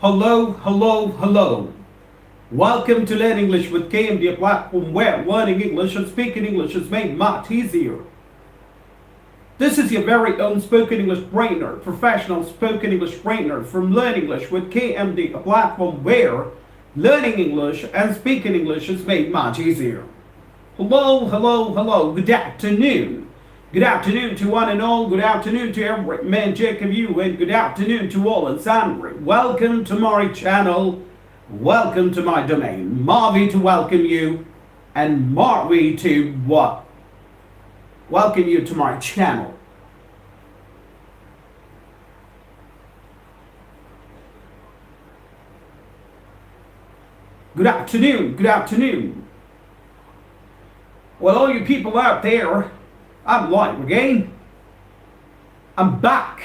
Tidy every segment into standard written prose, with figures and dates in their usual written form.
Hello, hello, hello. Welcome to Learn English with KMD, a platform where learning English and speaking English is made much easier. This is your very own spoken English trainer, professional spoken English trainer from Learn English with KMD, a platform where learning English and speaking English is made much easier. Hello, hello, hello. Good afternoon. Good afternoon to one and all. Good afternoon to every man, Jack of you, and good afternoon to all and sundry. Welcome to my channel. Welcome to my domain. Marvy to welcome you, and Marvy to what? Welcome you to my channel. Good afternoon. Good afternoon. Well, all you people out there, I'm live again. I'm back.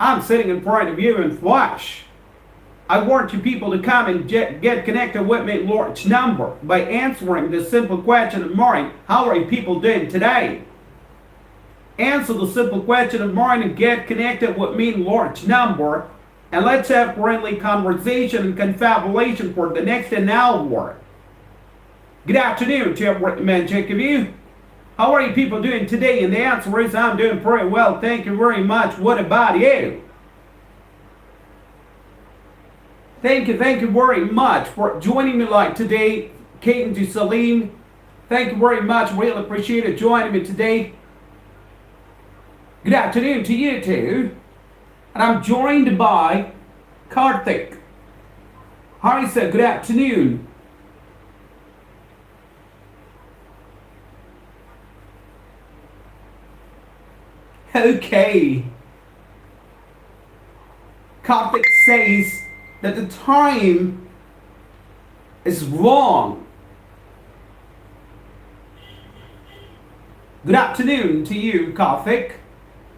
I'm sitting in front of you in flash. I want you people to come and get connected with me large number by answering this simple question of mine. How are you people doing today? Answer the simple question of mine and get connected with me in large number. And let's have friendly conversation and confabulation for the next an hour. Good afternoon to every man, Jack of you. How are you people doing today? And the answer is I'm doing pretty well. Thank you very much. What about you? Thank you very much for joining me like today. Kate and Celine, thank you very much. Really appreciate it joining me today. Good afternoon to you too. And I'm joined by Karthik. Hi, sir. Good afternoon. Okay. Karthik says that the time is wrong. Good afternoon to you, Karthik.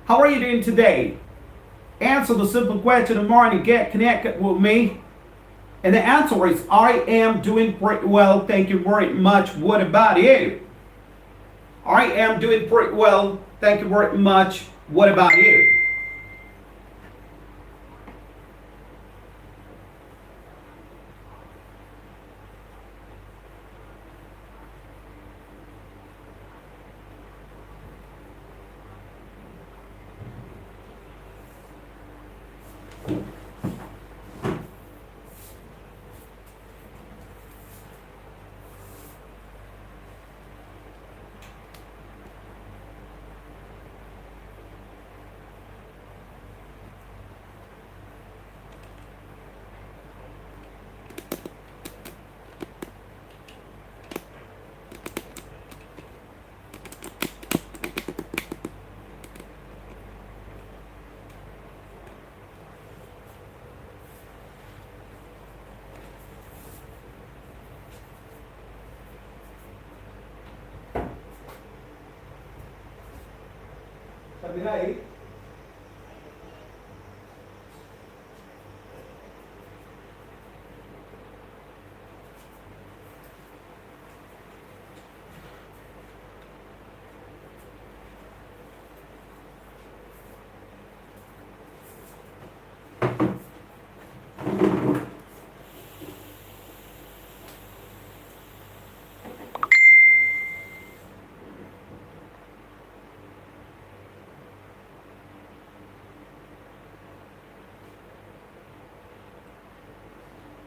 How are you doing today? Answer the simple question of mine and get connected with me. And the answer is I am doing pretty well. Thank you very much. What about you? I am doing pretty well. Thank you very much. What about you? Sabi na eh.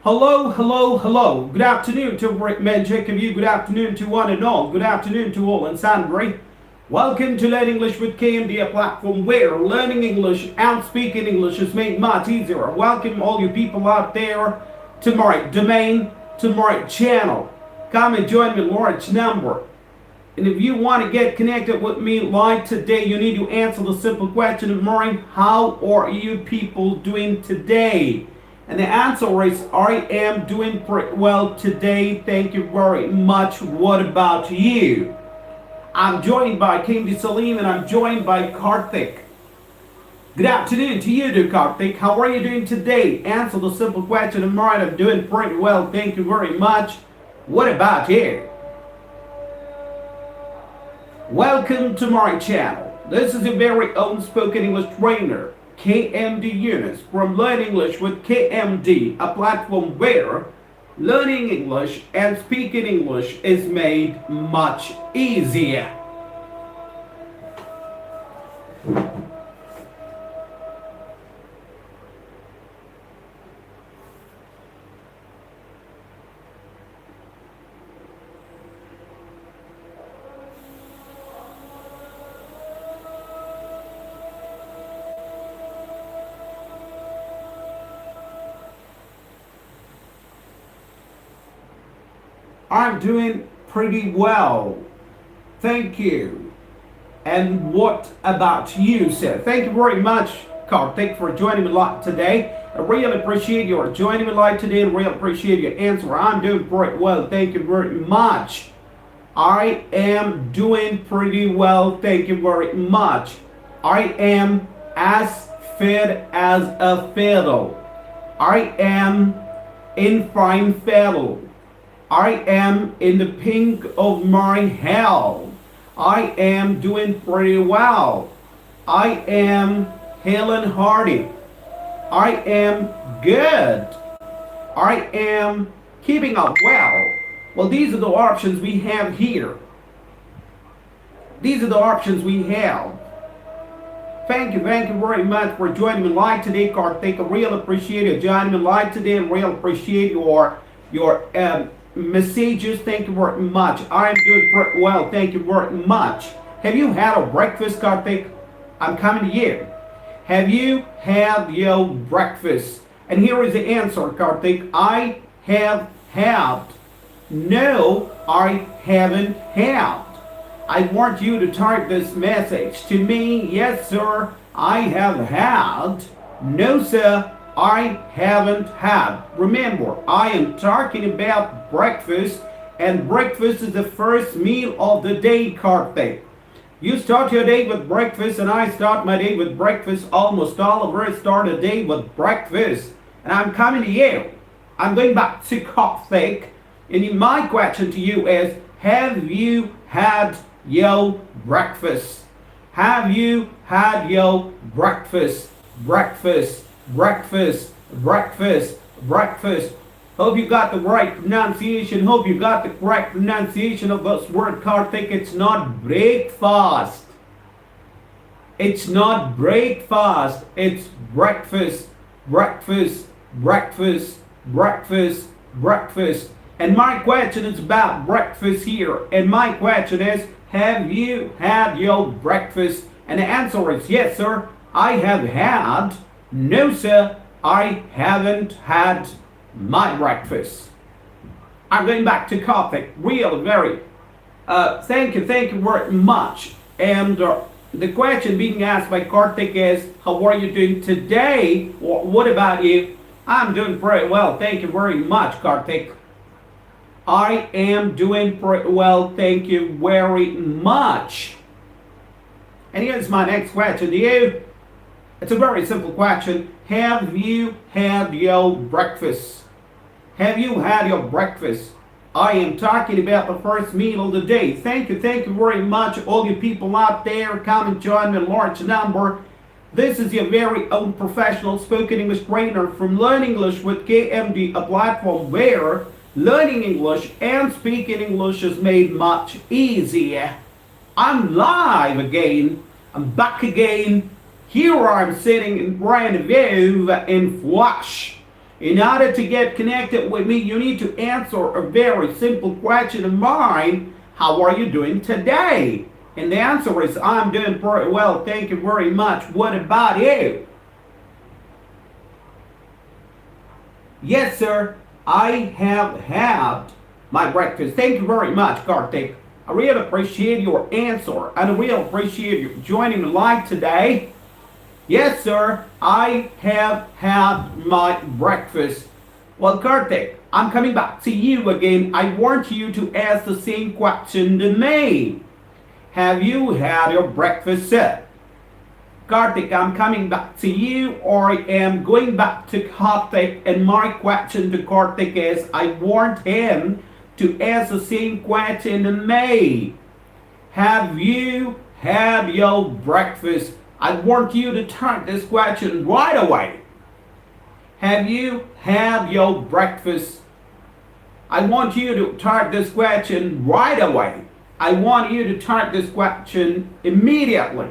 Hello, hello, hello. Good afternoon to man, Jack of you. Good afternoon to one and all. Good afternoon to all and sundry. Welcome to Learn English with KMD, a platform where learning English and speaking English is made much easier. Welcome all you people out there to my domain, to my channel. Come and join me large number. And if you want to get connected with me like today, you need to answer the simple question of mine. How are you people doing today? And the answer is, I am doing pretty well today. Thank you very much. What about you? I'm joined by King Salim and I'm joined by Karthik. Good afternoon to you too, Karthik. How are you doing today? Answer the simple question of mine. I'm doing pretty well. Thank you very much. What about you? Welcome to my channel. This is your very own spoken English trainer. KMD units from Learn English with KMD, a platform where learning English and speaking English is made much easier. I'm doing pretty well. Thank you. And what about you, sir? Thank you very much, Karthik, for joining me live today. I really appreciate your joining me live today and really appreciate your answer. I'm doing pretty well. Thank you very much. I am doing pretty well. Thank you very much. I am as fit as a fiddle. I am in fine fettle. I am in the pink of my health. I am doing pretty well. I am hale and hearty. I am good. I am keeping up well. Well, these are the options we have here. These are the options we have. Thank you very much for joining me live today, Karthik. I really appreciate you joining me live today and really appreciate your messages. Thank you very much. I am doing pretty well. Thank you very much. Have you had a breakfast, Karthik? I'm coming to you. Have you had your breakfast? And here is the answer, Karthik. I have had. No, I haven't had. I want you to type this message to me. Yes, sir, I have had. No, sir, I haven't had. Remember, I am talking about breakfast, and breakfast is the first meal of the day, Karthik. You start your day with breakfast, and I start my day with breakfast. Almost all of us start a day with breakfast. And I'm coming to you. I'm going back to Karthik. And my question to you is, have you had your breakfast? Have you had your breakfast? Breakfast. Breakfast, breakfast, breakfast. Hope you got the right pronunciation. Hope you got the correct pronunciation of this word, Karthik. It's not breakfast. It's not breakfast. It's breakfast, breakfast, breakfast, breakfast, breakfast. And my question is about breakfast here. And my question is, have you had your breakfast? And the answer is yes, sir, I have had. No, sir, I haven't had my breakfast. I'm going back to Karthik. Really, very. Thank you very much. And the question being asked by Karthik is, how are you doing today? Or what about you? I'm doing pretty well. Thank you very much, Karthik. I am doing pretty well. Thank you very much. And here's my next question to you. It's a very simple question. Have you had your breakfast? Have you had your breakfast? I am talking about the first meal of the day. Thank you very much. All you people out there, come and join me in large number. This is your very own professional spoken English trainer from Learn English with KMD, a platform where learning English and speaking English is made much easier. I'm live again. I'm back again. Here I'm sitting in front of you in flash. In order to get connected with me, you need to answer a very simple question of mine. How are you doing today? And the answer is, I'm doing pretty well. Thank you very much. What about you? Yes, sir. I have had my breakfast. Thank you very much, Karthik. I really appreciate your answer. And I really appreciate you joining me live today. Yes, sir, I have had my breakfast. Well, Karthik, I'm coming back to you again. I want you to ask the same question to me. Have you had your breakfast, sir? Karthik, I'm coming back to you, or I am going back to Karthik, and my question to Karthik is, I want him to ask the same question to me. Have you had your breakfast? I want you to type this question right away. Have you had your breakfast? I want you to type this question right away. I want you to type this question immediately.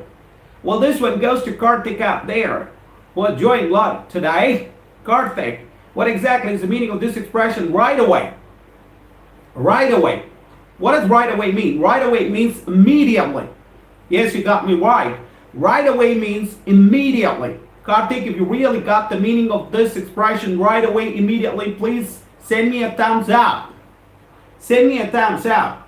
Well, this one goes to Karthik out there. Well, join live today. Karthik, what exactly is the meaning of this expression, right away? Right away. What does right away mean? Right away means immediately. Yes, you got me right. Right away means immediately. Karthik, if you really got the meaning of this expression right away, immediately, please send me a thumbs up. Send me a thumbs up.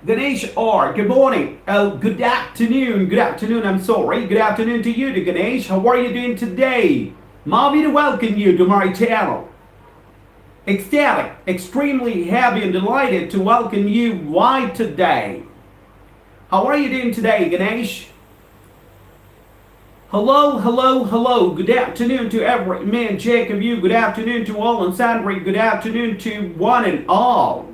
Ganesh R, good morning. Good afternoon. Good afternoon, I'm sorry. Good afternoon to you, Ganesh. How are you doing today? Happy to welcome you to my channel. Ecstatic, extremely happy and delighted to welcome you right today. How are you doing today, Ganesh? Hello, hello, hello. Good afternoon to every man, Jake of you. Good afternoon to all, and Sandra. Good afternoon to one and all.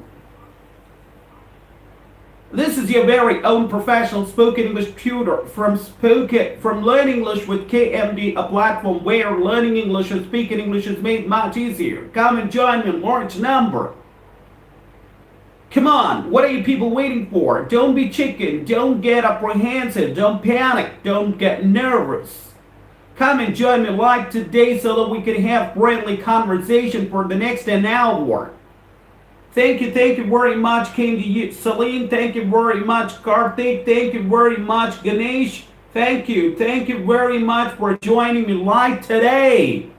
This is your very own professional spoken English tutor from Learn English with KMD, a platform where learning English and speaking English is made much easier. Come and join me in large number. Come on, what are you people waiting for? Don't be chicken, don't get apprehensive, don't panic, don't get nervous. Come and join me live today so that we can have friendly conversation for the next an hour. Thank you very much, KMD Celine. Thank you very much, Karthik. Thank you very much, Ganesh. Thank you very much for joining me live today.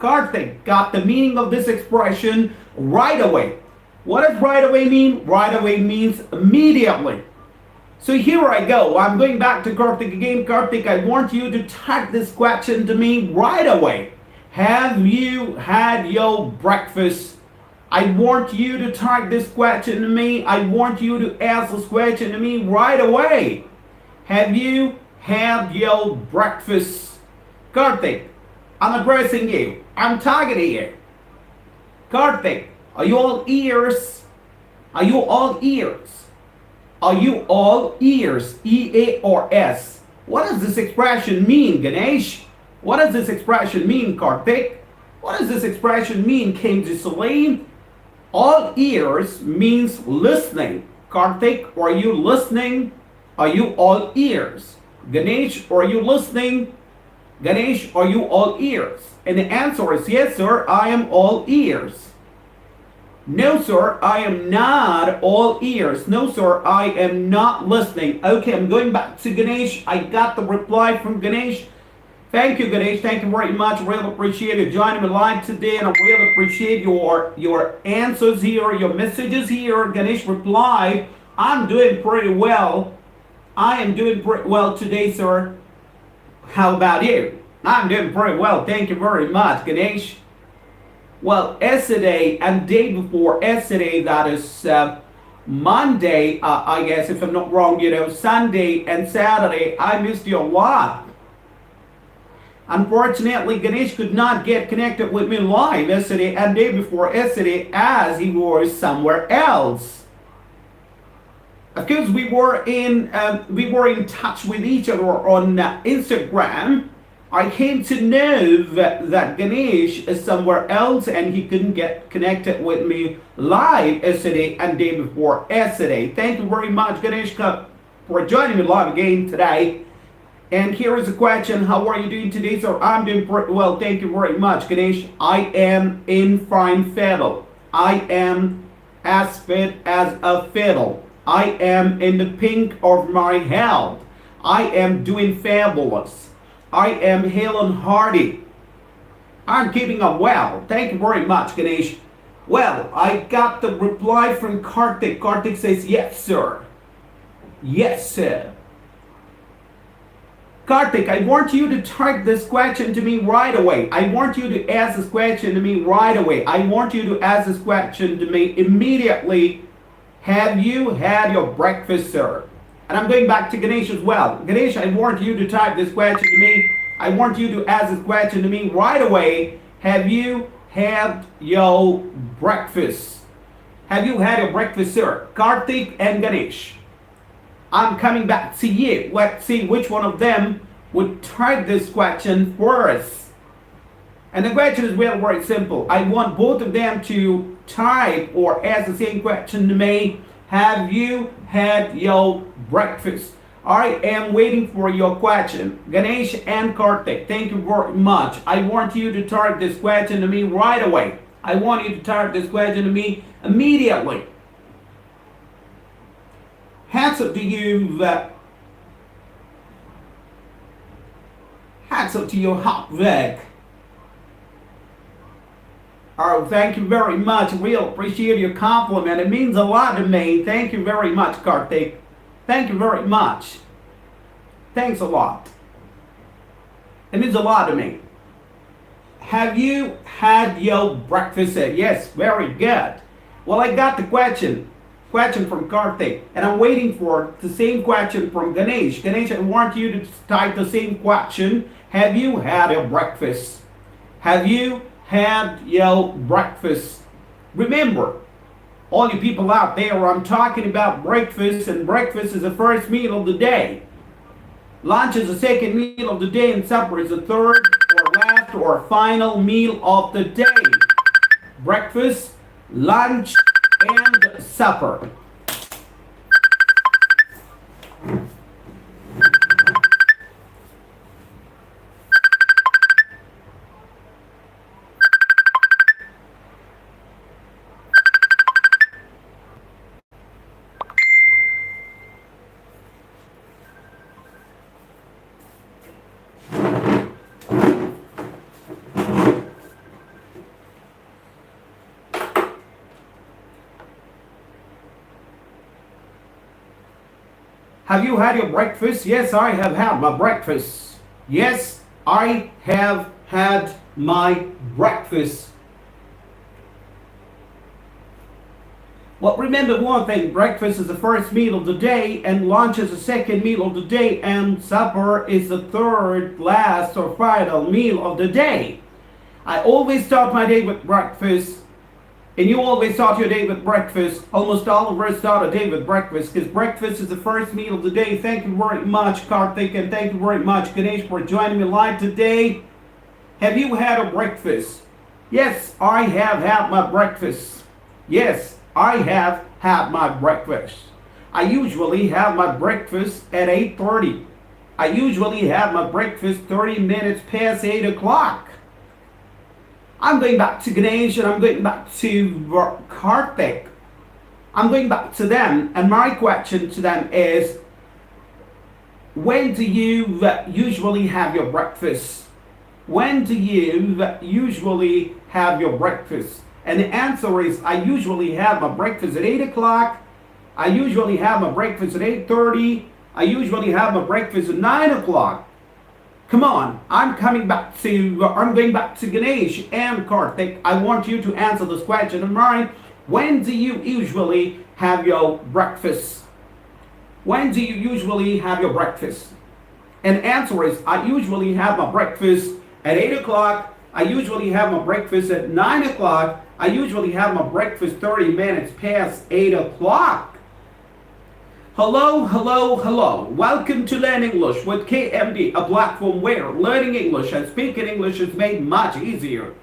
Karthik got the meaning of this expression right away. What does right away mean? Right away means immediately. So here I go. I'm going back to Karthik again. Karthik, I want you to type this question to me right away. Have you had your breakfast? I want you to type this question to me. I want you to ask this question to me right away. Have you had your breakfast? Karthik, I'm addressing you. I'm targeting you. Karthik, are you all ears? Are you all ears? Are you all ears? E-A-R-S. What does this expression mean, Ganesh? What does this expression mean, Karthik? What does this expression mean, KMD Celine? All ears means listening. Karthik, are you listening? Are you all ears? Ganesh, are you listening? Ganesh, are you all ears? And the answer is yes, sir, I am all ears. No, sir, I am not all ears. No, sir, I am not listening. Okay, I'm going back to Ganesh. I got the reply from Ganesh. Thank you, Ganesh. Thank you very much. Really appreciate you joining me live today, and I really appreciate your answers here, your messages here. Ganesh replied, I'm doing pretty well. I am doing pretty well today, sir. How about you? I'm doing pretty well. Thank you very much, Ganesh. Well, yesterday and day before yesterday, that is Monday, I guess, if I'm not wrong, Sunday and Saturday, I missed you a lot. Unfortunately, Ganesh could not get connected with me live yesterday and day before yesterday as he was somewhere else. Of course, we were in touch with each other on Instagram. I came to know that Ganesh is somewhere else and he couldn't get connected with me live yesterday and day before yesterday. Thank you very much, Ganesh, for joining me live again today. And here is a question. How are you doing today, sir? I'm doing pretty well. Thank you very much, Ganesh. I am in fine fiddle. I am as fit as a fiddle. I am in the pink of my health. I am doing fabulous. I am hale and hearty. I'm keeping up well. Thank you very much, Ganesh. Well, I got the reply from Karthik. Karthik says, yes, sir. Yes, sir. Karthik, I want you to type this question to me right away. I want you to ask this question to me right away. I want you to ask this question to me immediately. Have you had your breakfast, sir? And I'm going back to Ganesh as well. Ganesh, I want you to type this question to me. I want you to ask this question to me right away. Have you had your breakfast? Have you had your breakfast, sir? Karthik and Ganesh. I'm coming back to you. Let's see which one of them would type this question first. And the question is very, very simple. I want both of them to type or ask the same question to me. Have you had your breakfast? I am waiting for your question. Ganesh and Karthik, thank you very much. I want you to type this question to me right away. I want you to type this question to me immediately. Hats up to you. Hats up to your hot work. Oh, thank you very much. Real appreciate your compliment. It means a lot to me. Thank you very much, Karthik. Thank you very much. Thanks a lot. It means a lot to me. Have you had your breakfast yet? Yes, very good. Well, I got the question from Karthik, and I'm waiting for the same question from Ganesh. Ganesh, I want you to type the same question. Have you had your breakfast? Have you had your breakfast? Remember, all you people out there, I'm talking about breakfast, and breakfast is the first meal of the day. Lunch is the second meal of the day, and supper is the third or last or final meal of the day. Breakfast, lunch, and supper. Have you had your breakfast? Yes, I have had my breakfast. Yes, I have had my breakfast. Well, remember one thing, breakfast is the first meal of the day, and lunch is the second meal of the day, and supper is the third, last, or final meal of the day. I always start my day with breakfast. And you always start your day with breakfast. Almost all of us start a day with breakfast because breakfast is the first meal of the day. Thank you very much, Karthik, and thank you very much, Ganesh, for joining me live today. Have you had a breakfast? Yes, I have had my breakfast. Yes, I have had my breakfast. I usually have my breakfast at 8:30. I usually have my breakfast 30 minutes past 8 o'clock. I'm going back to Ganesh and I'm going back to Karthik. I'm going back to them, and my question to them is, when do you usually have your breakfast? When do you usually have your breakfast? And the answer is, I usually have my breakfast at 8 o'clock. I usually have my breakfast at 8:30. I usually have my breakfast at 9 o'clock. Come on, I'm going back to Ganesh and Karthik. I want you to answer this question of mine. When do you usually have your breakfast? When do you usually have your breakfast? And the answer is, I usually have my breakfast at 8 o'clock. I usually have my breakfast at 9 o'clock. I usually have my breakfast 30 minutes past 8 o'clock. Hello, hello, hello. Welcome to Learn English with KMD, a platform where learning English and speaking English is made much easier.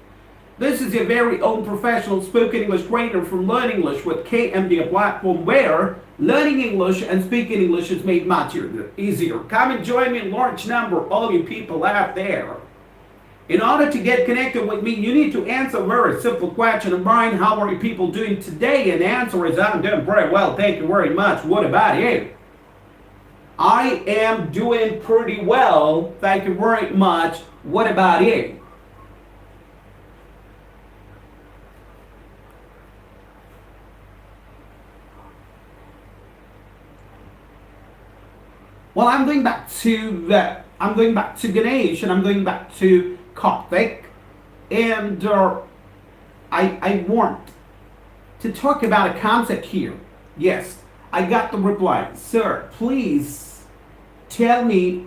This is your very own professional spoken English trainer from Learn English with KMD, a platform where learning English and speaking English is made much easier. Come and join me in large number, all you people out there. In order to get connected with me, you need to answer a very simple question of mine. How are you people doing today? And the answer is, I'm doing very well. Thank you very much. What about you? I am doing pretty well. Thank you very much. What about you? Well, I'm going back to Ganesh, and I'm going back to Karthik, and I want to talk about a concept here. Yes, I got the reply. Sir, please tell me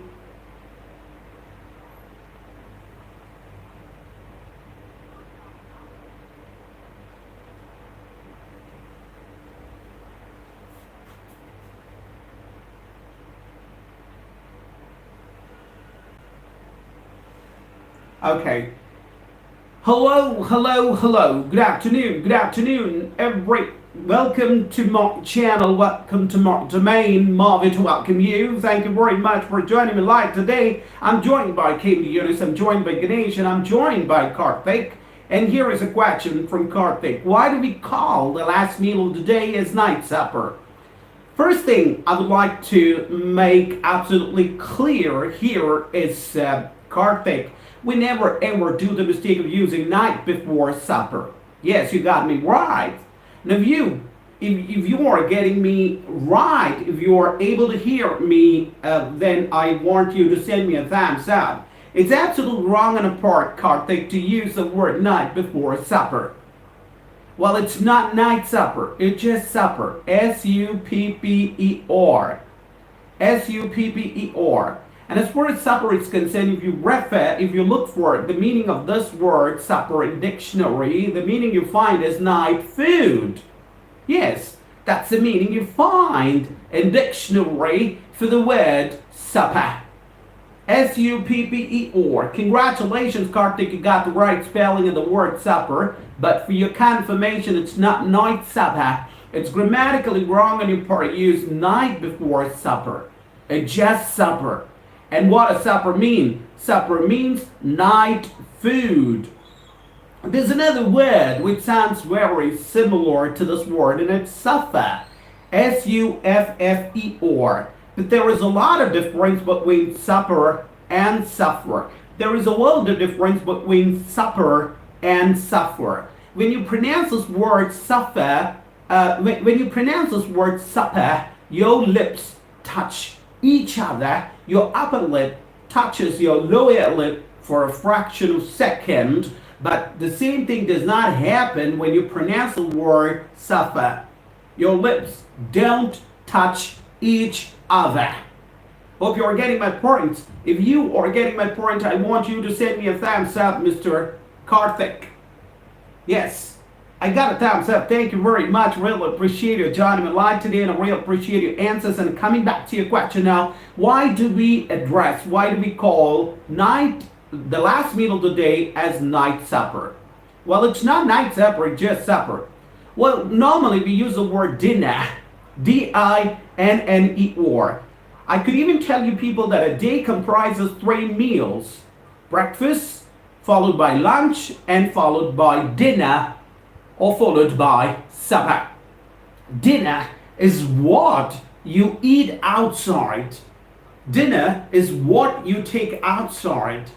Okay. Hello, hello, hello. Good afternoon, every. Welcome to my channel. Welcome to my domain. Marvin to welcome you. Thank you very much for joining me live today. I'm joined by KMD.Join. I'm joined by Ganesh, and I'm joined by Karthik. And here is a question from Karthik. Why do we call the last meal of the day as night supper? First thing I would like to make absolutely clear here is, Karthik, we never ever do the mistake of using night before supper. Yes, you got me right. Now if you are getting me right, if you are able to hear me, then I want you to send me a thumbs up. It's absolutely wrong on a part, Karthik, to use the word night before supper. Well, it's not night supper, it's just supper. S-U-P-P-E-R. S-U-P-P-E-R. And as far as supper is concerned, if you look for the meaning of this word supper in dictionary, the meaning you find is night food. Yes, that's the meaning you find in dictionary for the word supper. S-U-P-P-E-R. Congratulations, Karthik, you got the right spelling of the word supper, but for your confirmation, it's not night supper. It's grammatically wrong on your part to use night before supper. It's just supper. And what does supper mean? Supper means night food. There's another word which sounds very similar to this word, and it's suffer. S-U-F-F-E-R. But there is a lot of difference between supper and suffer. There is a world of difference between supper and suffer. When you pronounce this word suffer, your lips touch each other. Your upper lip touches your lower lip for a fraction of a second, but the same thing does not happen when you pronounce the word suffer. Your lips don't touch each other. Hope you are getting my point. If you are getting my point, I want you to send me a thumbs up, Mr. Karthik. Yes, I got a thumbs up. Thank you very much. Really appreciate you joining me live today, and I really appreciate your answers. And coming back to your question now, why do we call the last meal of the day as night supper? Well, it's not night supper, it's just supper. Well, normally we use the word dinner, D-I-N-N-E-R. I could even tell you people that a day comprises 3 meals: breakfast, followed by lunch, and followed by dinner, or followed by supper. Dinner is what you eat outside. Dinner is what you take outside.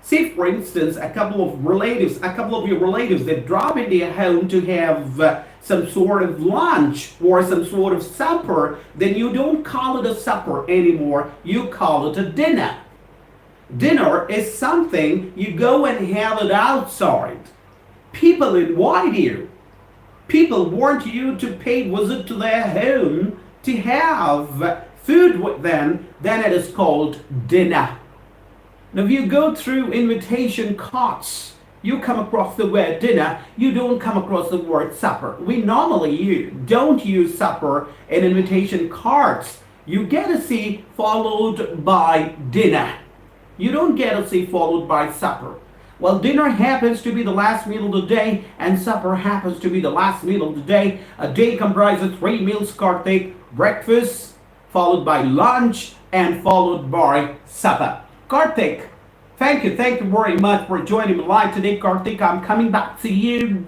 Say, for instance, a couple of your relatives that drop into your home to have some sort of lunch or some sort of supper, then you don't call it a supper anymore, you call it a dinner. Dinner is something you go and have it outside. People invite you. People want you to pay visit to their home to have food with them, then it is called dinner. Now, if you go through invitation cards, you come across the word dinner, you don't come across the word supper. We normally don't use supper in invitation cards. You get to see followed by dinner. You don't get to see followed by supper. Well, dinner happens to be the last meal of the day, and supper happens to be the last meal of the day. A day comprises 3 meals, Karthik: breakfast, followed by lunch, and followed by supper. Karthik, thank you very much for joining me live today, Karthik. I'm coming back to you.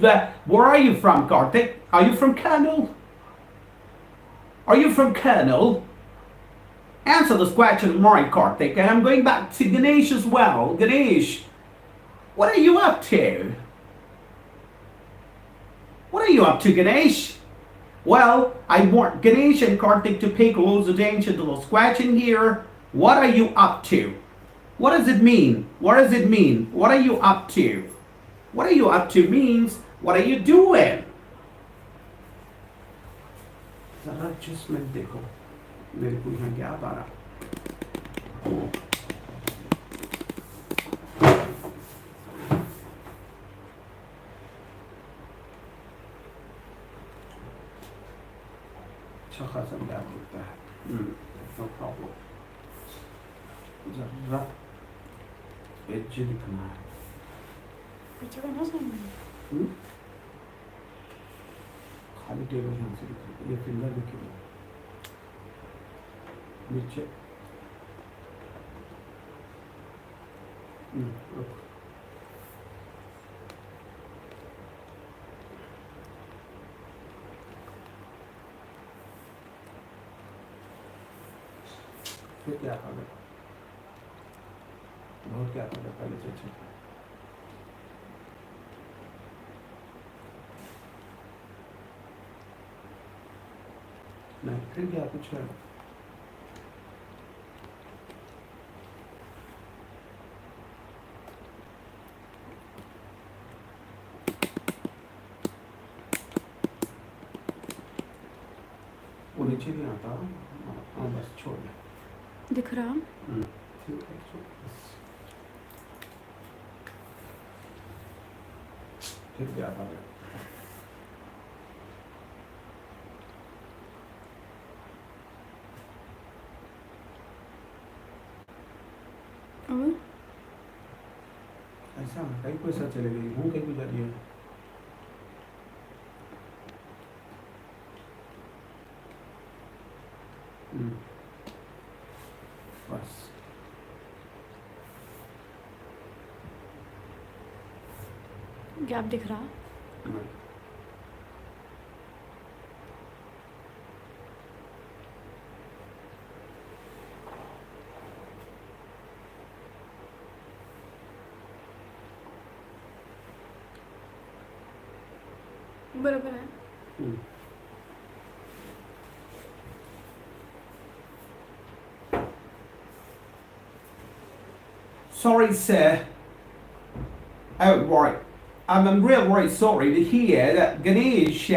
Where are you from, Karthik? Are you from Colonel? Are you from Colonel? Answer this question of mine, Karthik. And I'm going back to Ganesh as well. Ganesh, what are you up to? What are you up to, Ganesh? Well, I want Ganesh and Karthik to pay close attention to this question here. What are you up to? What does it mean? What does it mean? What are you up to? What are you up to means, what are you doing? ज़रा adjustment देखो, मेरे को यहाँ क्या आ रहा? अच्छा खासा gap होता है. No problem. ज़रा एज दिखना है. पीछे करना चाहिए खाली टेबल यहाँ से दिख ये फिंगर दिखेगा नीचे रुक फिर क्या करें बहुत क्या करें पहले से अच्छा नहीं फिर क्या कुछ है वो नीचे नहीं आता हाँ बस छोड़ दे दिख रहा ठीक है छोड़ बस फिर क्या करें और ऐसा कहीं पैसा चले गई हूँ कहीं गुजर रही है बस गैप दिख रहा नहीं बराबर है Sorry, sir. Oh, right. I'm really sorry to hear that Ganesh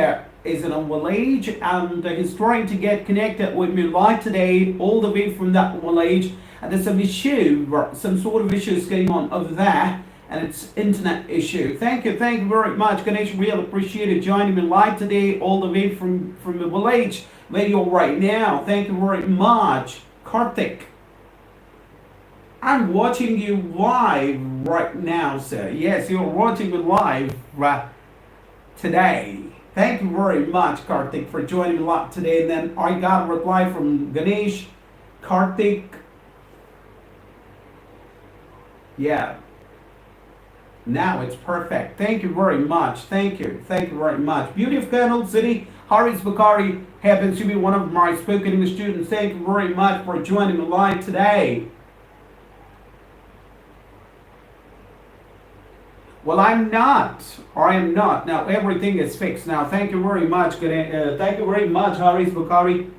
is an old age and he's trying to get connected with me live today, all the way from that old age. And there's some issue, some sort of issues going on over there, and it's internet issue. Thank you very much, Ganesh. Really appreciate it joining me live today, all the way from the village where you're right now. Thank you very much, Karthik. I'm watching you live right now, sir. Yes, you're watching me live today. Thank you very much, Karthik, for joining me live today. And then I got a reply from Ganesh, Karthik. Yeah. Now it's perfect. Thank you very much. Thank you very much. Beauty of Colonel City, Haris Bakari happens to be one of my spoken English students. Thank you very much for joining me live today. Well, I am not. Now everything is fixed. Now, thank you very much. Thank you very much, Haris Bukhari.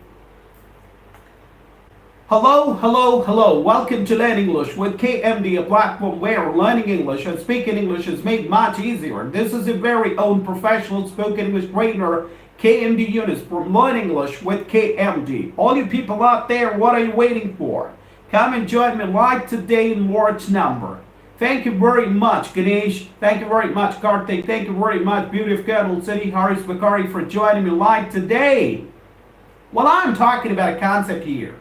Hello. Welcome to Learn English with KMD, a platform where learning English and speaking English is made much easier. This is your very own professional spoken English trainer, KMD Yunus, from Learn English with KMD. All you people out there, what are you waiting for? Come and join me live today in March number. Thank you very much, Ganesh. Thank you very much, Karthik. Thank you very much, Beauty of Colonel City, Haris Bakari, for joining me live today. Well, I'm talking about a concept here.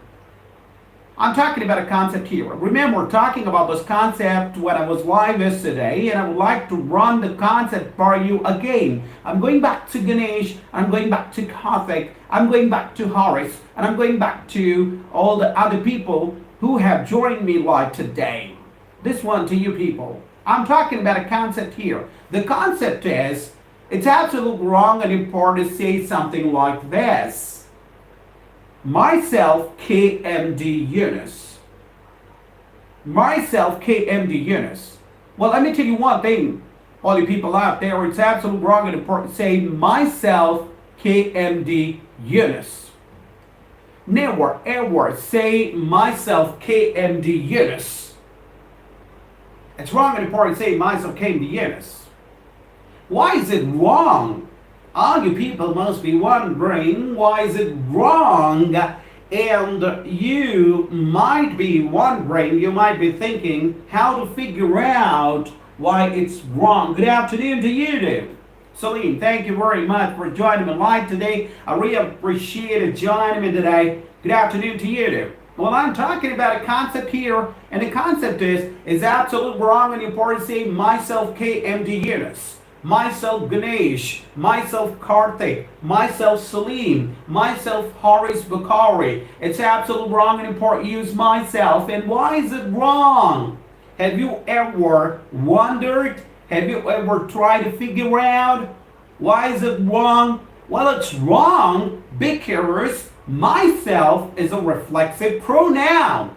Remember, talking about this concept when I was live yesterday, and I would like to run the concept for you again. I'm going back to Ganesh, I'm going back to Karthik, I'm going back to Haris, and I'm going back to all the other people who have joined me live today. This one to you people. I'm talking about a concept here. The concept is, it's absolutely wrong and important to say something like this. Myself, KMD Yunus. Myself, KMD Yunus. Well, let me tell you one thing, all you people out there, it's absolutely wrong and important to say myself, KMD Yunus. Never ever say myself, KMD Yunus. It's wrong and important to say myself KMD Yunus. Why is it wrong? All you people must be wondering, why is it wrong? And you might be wondering, you might be thinking how to figure out why it's wrong. Good afternoon to you, dude. Celine, thank you very much for joining me live today. I really appreciate it joining me today. Good afternoon to you, dude. Well, I'm talking about a concept here, and the concept is absolutely wrong when you part say myself KMD Yunus, myself Ganesh, myself Karthik, myself Salim, myself Haris Bakari. It's absolutely wrong and important use myself. And why is it wrong? Have you ever wondered? Have you ever tried to figure out why is it wrong? Well, it's wrong because myself is a reflexive pronoun.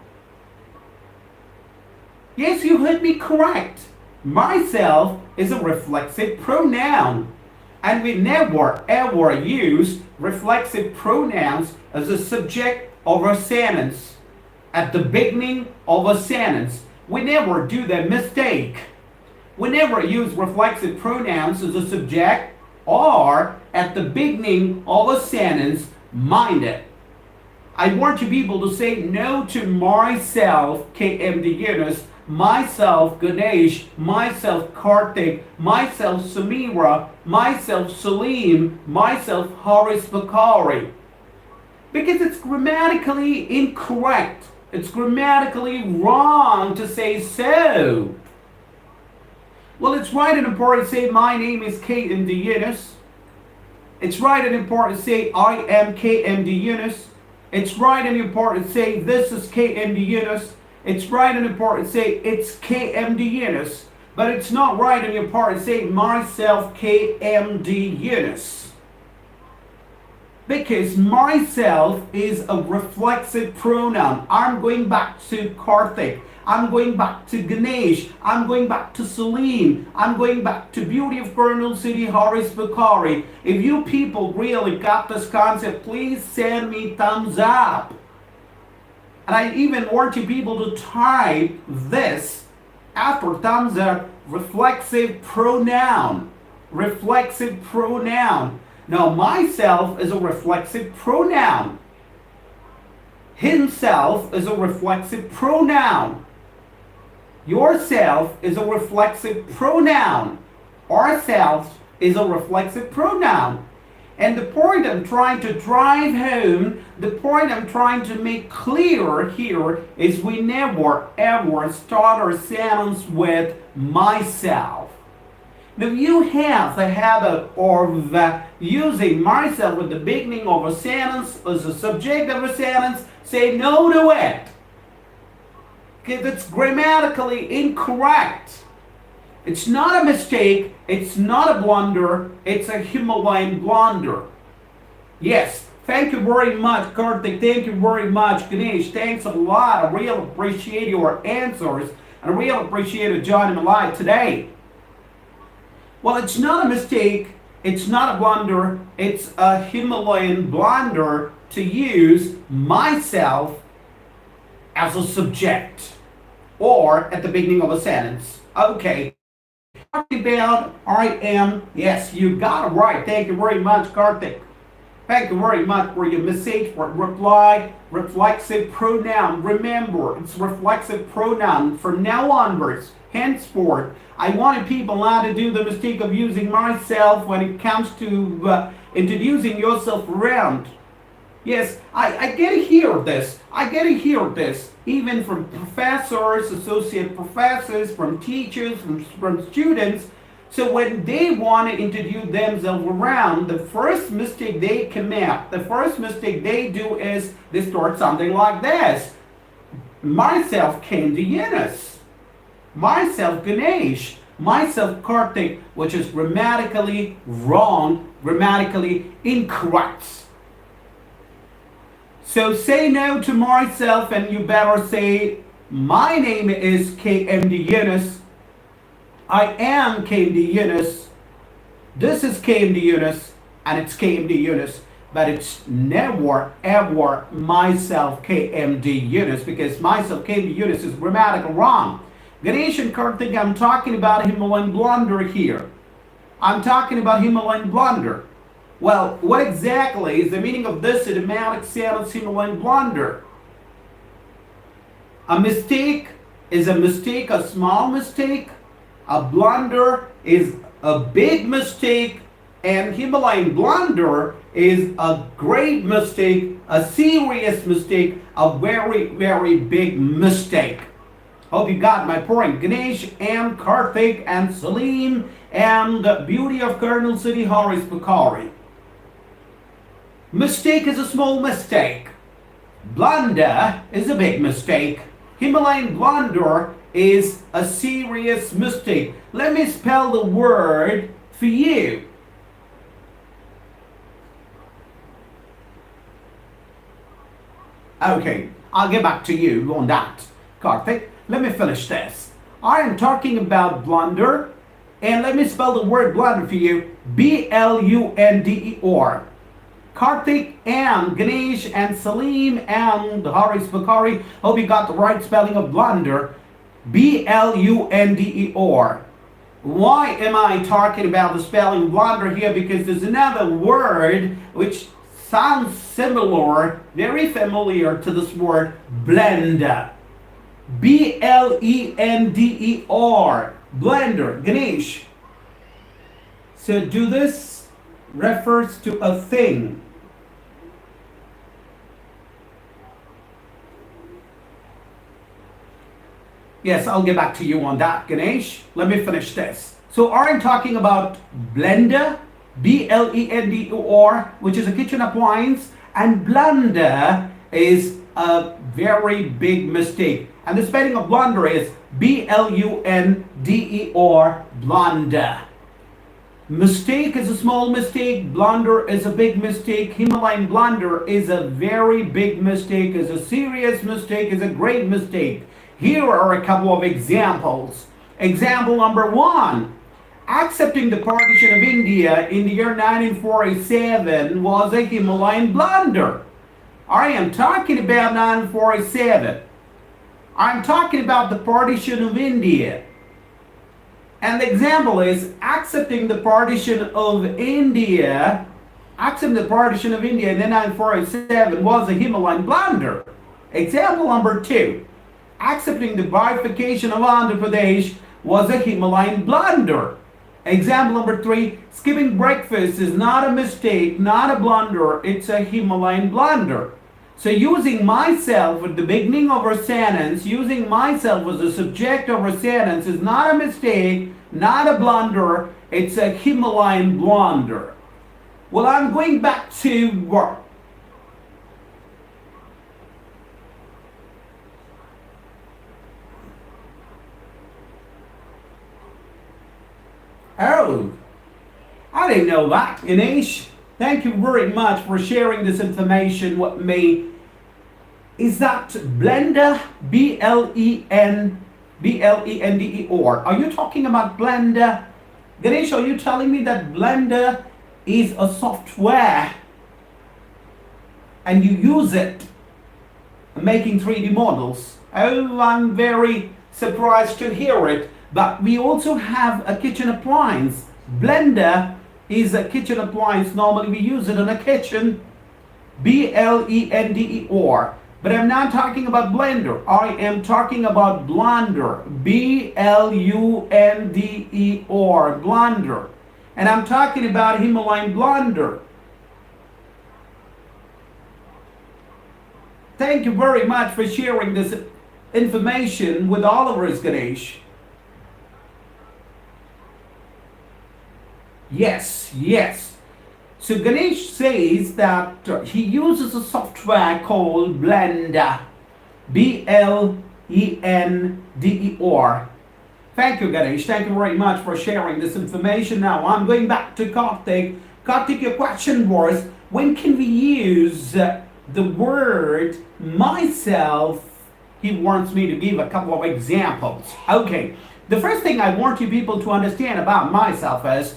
Yes, you heard me correct. Myself is a reflexive pronoun. And we never ever use reflexive pronouns as a subject of a sentence. At the beginning of a sentence. We never do that mistake. We never use reflexive pronouns as a subject or at the beginning of a sentence. Mind it. I want you people to say no to myself, KMD Yunus, myself, Ganesh, myself, Karthik, myself, Samira, myself, Salim, myself, Haris Bakari. Because it's grammatically incorrect. It's grammatically wrong to say so. Well, it's right and important to say my name is KMD Yunus. It's right and important to say I am KMD Yunus. It's right and important to say this is KMD Yunus. It's right and important to say it's KMD Yunus. But it's not right and important to say myself KMD Yunus. Because myself is a reflexive pronoun. I'm going back to Karthik. I'm going back to Ganesh. I'm going back to Salim. I'm going back to Beauty of Kernel City, Haris Bakari. If you people really got this concept, please send me thumbs up. And I even want you people to type this after thumbs up, reflexive pronoun. Reflexive pronoun. Now, myself is a reflexive pronoun. Himself is a reflexive pronoun. Yourself is a reflexive pronoun. Ourselves is a reflexive pronoun. And the point I'm trying to drive home, the point I'm trying to make clear here is we never ever start our sentence with myself. Now you have the habit of using myself at the beginning of a sentence as a subject of a sentence. Say no to it. Because it's grammatically incorrect. It's not a mistake. It's not a blunder. It's a Himalayan blunder. Yes. Thank you very much, Karthik. Thank you very much, Ganesh. Thanks a lot. I really appreciate your answers. I really appreciate joining me live today. Well, it's not a mistake. It's not a blunder. It's a Himalayan blunder to use myself as a subject or at the beginning of a sentence. Okay. Talking about I am. Yes, you got it right. Thank you very much, Karthik. Thank you very much for your message, for reply, reflexive pronoun. Remember, it's reflexive pronoun from now onwards. Henceforth, I want people not to do the mistake of using myself when it comes to introducing yourself around. Yes, I get to hear this. I get to hear this. Even from professors, associate professors, from teachers, from students. So when they want to introduce themselves around, the first mistake they commit, the first mistake they do is they start something like this. Myself KMD Yunus. Myself Ganesh. Myself Karthik, which is grammatically wrong, grammatically incorrect. So say no to myself and you better say, my name is KMD Yunus. I am KMD Yunus. This is KMD Yunus and it's KMD Yunus. But it's never ever myself KMD Yunus because myself KMD Yunus is grammatically wrong. Ganesh and Karthik, I'm talking about Himalayan blunder here. I'm talking about Himalayan blunder. Well, what exactly is the meaning of this idiomatic sentence Himalayan blunder? A mistake is a mistake, a small mistake. A blunder is a big mistake. And Himalayan blunder is a great mistake, a serious mistake, a very, very big mistake. Hope you got my point. Ganesh and Karthik and Salim and Beauty of Colonel City Haris Bukhari. Mistake is a small mistake. Blunder is a big mistake. Himalayan blunder is a serious mistake. Let me spell the word for you. Okay, I'll get back to you on that, Karthik. Let me finish this. I am talking about blunder, and let me spell the word blunder for you. B-L-U-N-D-E-R. Karthik and Ganesh and Salim and Haris Bukhari, hope you got the right spelling of blunder. B-L-U-N-D-E-R. Why am I talking about the spelling of blunder here? Because there's another word which sounds similar, very familiar to this word, blender. B-L-E-N-D-E-R. Blender. Ganesh. So do this refers to a thing. Yes, I'll get back to you on that, Ganesh. Let me finish this. So I'm talking about blender, B-L-E-N-D-E-R, which is a kitchen appliance, and blunder is a very big mistake. And the spelling of blunder is B-L-U-N-D-E-R, blunder. Mistake is a small mistake, blunder is a big mistake. Himalayan blunder is a very big mistake, is a serious mistake, is a great mistake. Here are a couple of examples. Example number one. Accepting the partition of India in the year 1947 was a Himalayan blunder. I am talking about 1947. I'm talking about the partition of India. And the example is accepting the partition of India. Accepting the partition of India in 1947 was a Himalayan blunder. Example number two. Accepting the bifurcation of Andhra Pradesh was a Himalayan blunder. Example number three, skipping breakfast is not a mistake, not a blunder, it's a Himalayan blunder. So using myself at the beginning of our sentence, using myself as the subject of our sentence is not a mistake, not a blunder, it's a Himalayan blunder. Well, I'm going back to work. Oh, I didn't know that, Ganesh. Thank you very much for sharing this information with me. Is that blender? B-L-E-N-D-E-R. Are you talking about blender? Ganesh, are you telling me that blender is a software and you use it making 3D models? Oh, I'm very surprised to hear it. But we also have a kitchen appliance. Blender is a kitchen appliance. Normally we use it in a kitchen. B-L-E-N-D-E-R. But I'm not talking about blender. I am talking about blunder. B-L-U-N-D-E-R. Blunder. And I'm talking about Himalayan blunder. Thank you very much for sharing this information with all of us, Ganesh. Yes, yes. So Ganesh says that he uses a software called Blender. B-L-E-N-D-E-R. Thank you, Ganesh. Thank you very much for sharing this information. Now I'm going back to Karthik. Karthik, your question was, when can we use the word myself? He wants me to give a couple of examples. Okay. The first thing I want you people to understand about myself is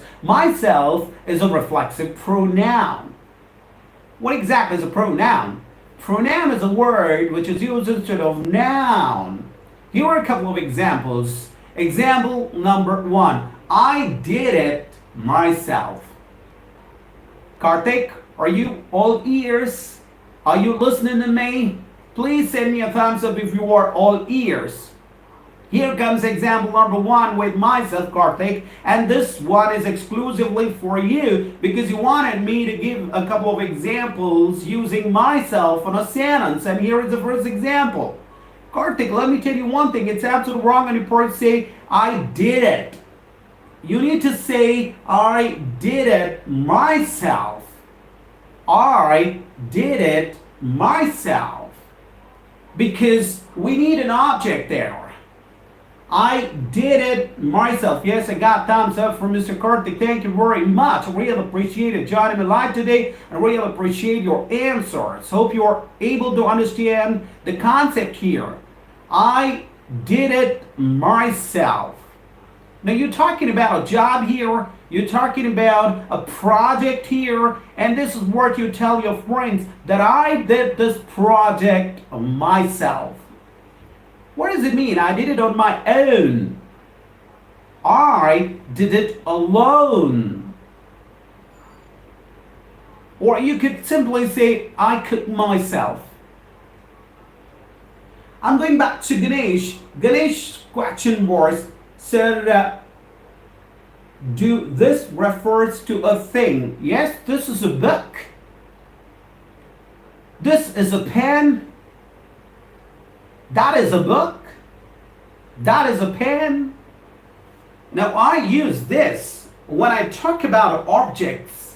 a reflexive pronoun. What exactly is a pronoun? Pronoun is a word which is used instead of noun. Here are a couple of examples. Example number one. I did it myself. Karthik, are you all ears? Are you listening to me? Please send me a thumbs up if you are all ears. Here comes example number 1 with myself, Karthik, and this one is exclusively for you because you wanted me to give a couple of examples using myself on a sentence, and here is the first example. Karthik, let me tell you one thing, it's absolutely wrong when you say, I did it. You need to say, I did it myself. I did it myself. Because we need an object there. I did it myself. Yes, I got thumbs up from Mr. Karthik. Thank you very much. I really appreciate it joining me live today. I really appreciate your answers. Hope you're able to understand the concept here. I did it myself. Now you're talking about a job here. You're talking about a project here. And this is what you tell your friends, that I did this project myself. What does it mean? I did it on my own. I did it alone. Or you could simply say, I cooked myself. I'm going back to Ganesh. Ganesh's question was, sir, do this refers to a thing? Yes, this is a book. This is a pen. That is a book. That is a pen. Now I use this when I talk about objects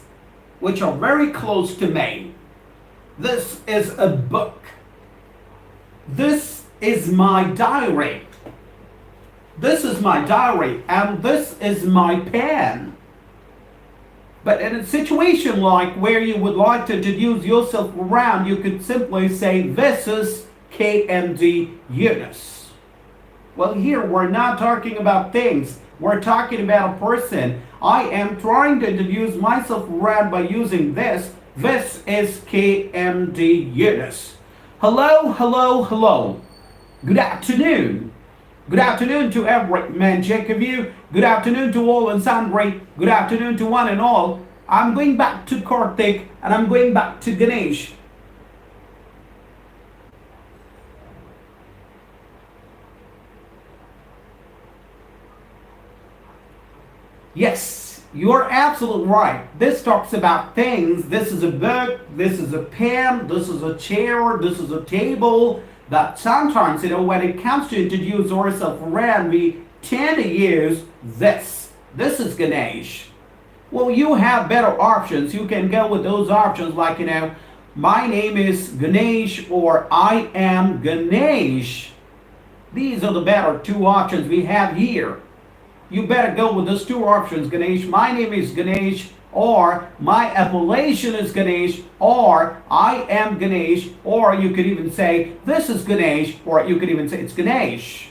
which are very close to me. This is a book. This is my diary. This is my diary, and this is my pen. But in a situation like where you would like to introduce yourself around, you could simply say, this is KMD Eunice. Well, here we're not talking about things. We're talking about a person. I am trying to introduce myself around by using this. This is KMD Eunice. Hello, hello, hello. Good afternoon. Good afternoon to every magic of you. Good afternoon to all and sundry. Good afternoon to one and all. I'm going back to Karthik and I'm going back to Ganesh. Yes, you're absolutely right. This talks about things. This is a book, this is a pen, this is a chair, this is a table. That sometimes, when it comes to introduce ourselves around, we tend to use this. This is Ganesh. Well, you have better options. You can go with those options like, my name is Ganesh or I am Ganesh. These are the better two options we have here. You better go with those two options, Ganesh. My name is Ganesh, or my appellation is Ganesh, or I am Ganesh, or you could even say this is Ganesh, or you could even say it's Ganesh.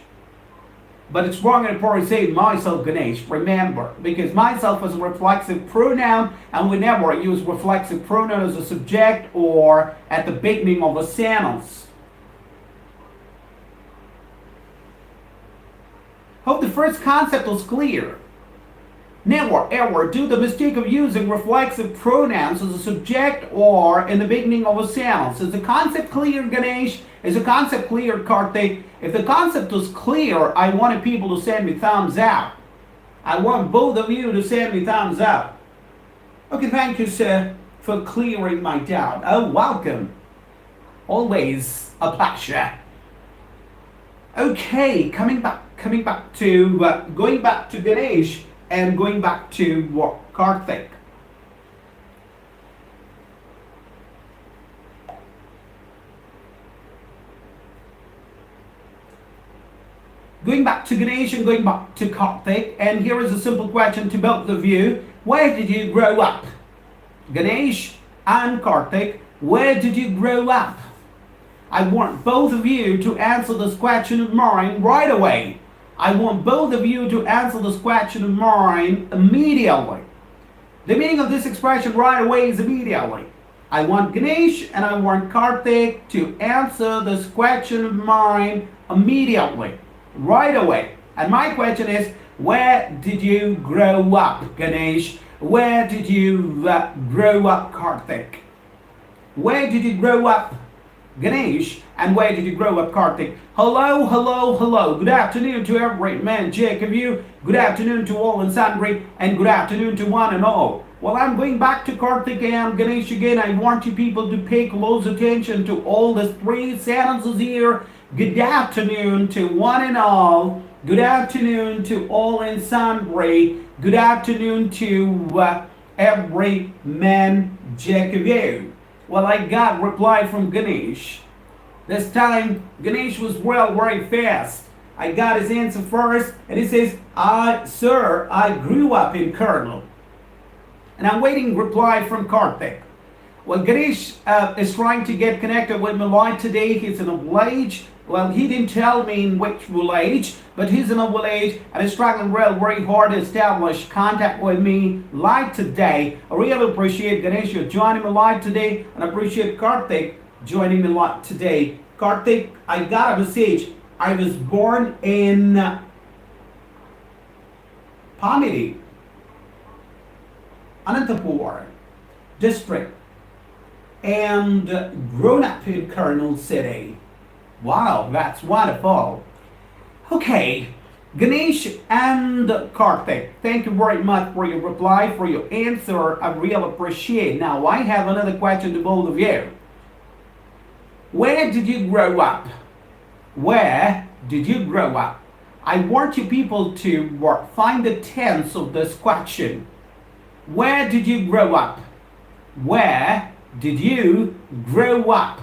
But it's wrong to probably say myself Ganesh, remember, because myself is a reflexive pronoun, and we never use reflexive pronoun as a subject or at the beginning of a sentence. Hope the first concept was clear. Never ever do the mistake of using reflexive pronouns as a subject or in the beginning of a sentence. Is the concept clear, Ganesh? Is the concept clear, Karthik? If the concept was clear, I wanted people to send me thumbs up. I want both of you to send me thumbs up. Okay, thank you, sir, for clearing my doubt. Oh, welcome. Always a pleasure. Okay, going back to Ganesh and going back to Karthik. Going back to Ganesh and going back to Karthik, and here is a simple question to both of you. Where did you grow up? Ganesh and Karthik, where did you grow up? I want both of you to answer this question of mine right away. I want both of you to answer this question of mine immediately. The meaning of this expression right away is immediately. I want Ganesh and I want Karthik to answer this question of mine immediately, right away. And my question is, where did you grow up, Ganesh? Where did you grow up, Karthik? Where did you grow up? Ganesh. And where did you grow up, Karthik? Hello, hello, hello. Good afternoon to every man, Jake of you. Good afternoon to all and sundry. And good afternoon to one and all. Well, I'm going back to Karthik and Ganesh again. I want you people to pay close attention to all the three sentences here. Good afternoon to one and all. Good afternoon to all and sundry. Good afternoon to every man, Jake of you. Well, I got reply from Ganesh. This time, Ganesh was very fast. I got his answer first, and he says, Sir, I grew up in Colonel. And I'm waiting reply from Karthik. Well, Ganesh is trying to get connected with me live today. He's in a village. Well, he didn't tell me in which village, but he's in a village and is struggling very hard to establish contact with me live today. I really appreciate Ganesh you joining me live today, and I appreciate Karthik joining me live today. Karthik, I got a message. I was born in Pamiri, Anantapur district, and grown up in Colonel City. Wow, that's wonderful. Okay, Ganesh and Karthik, thank you very much for your reply, for your answer. I really appreciate. Now, I have another question to both of you. Where did you grow up? Where did you grow up? I want you people to find the tense of this question. Where did you grow up? Where did you grow up?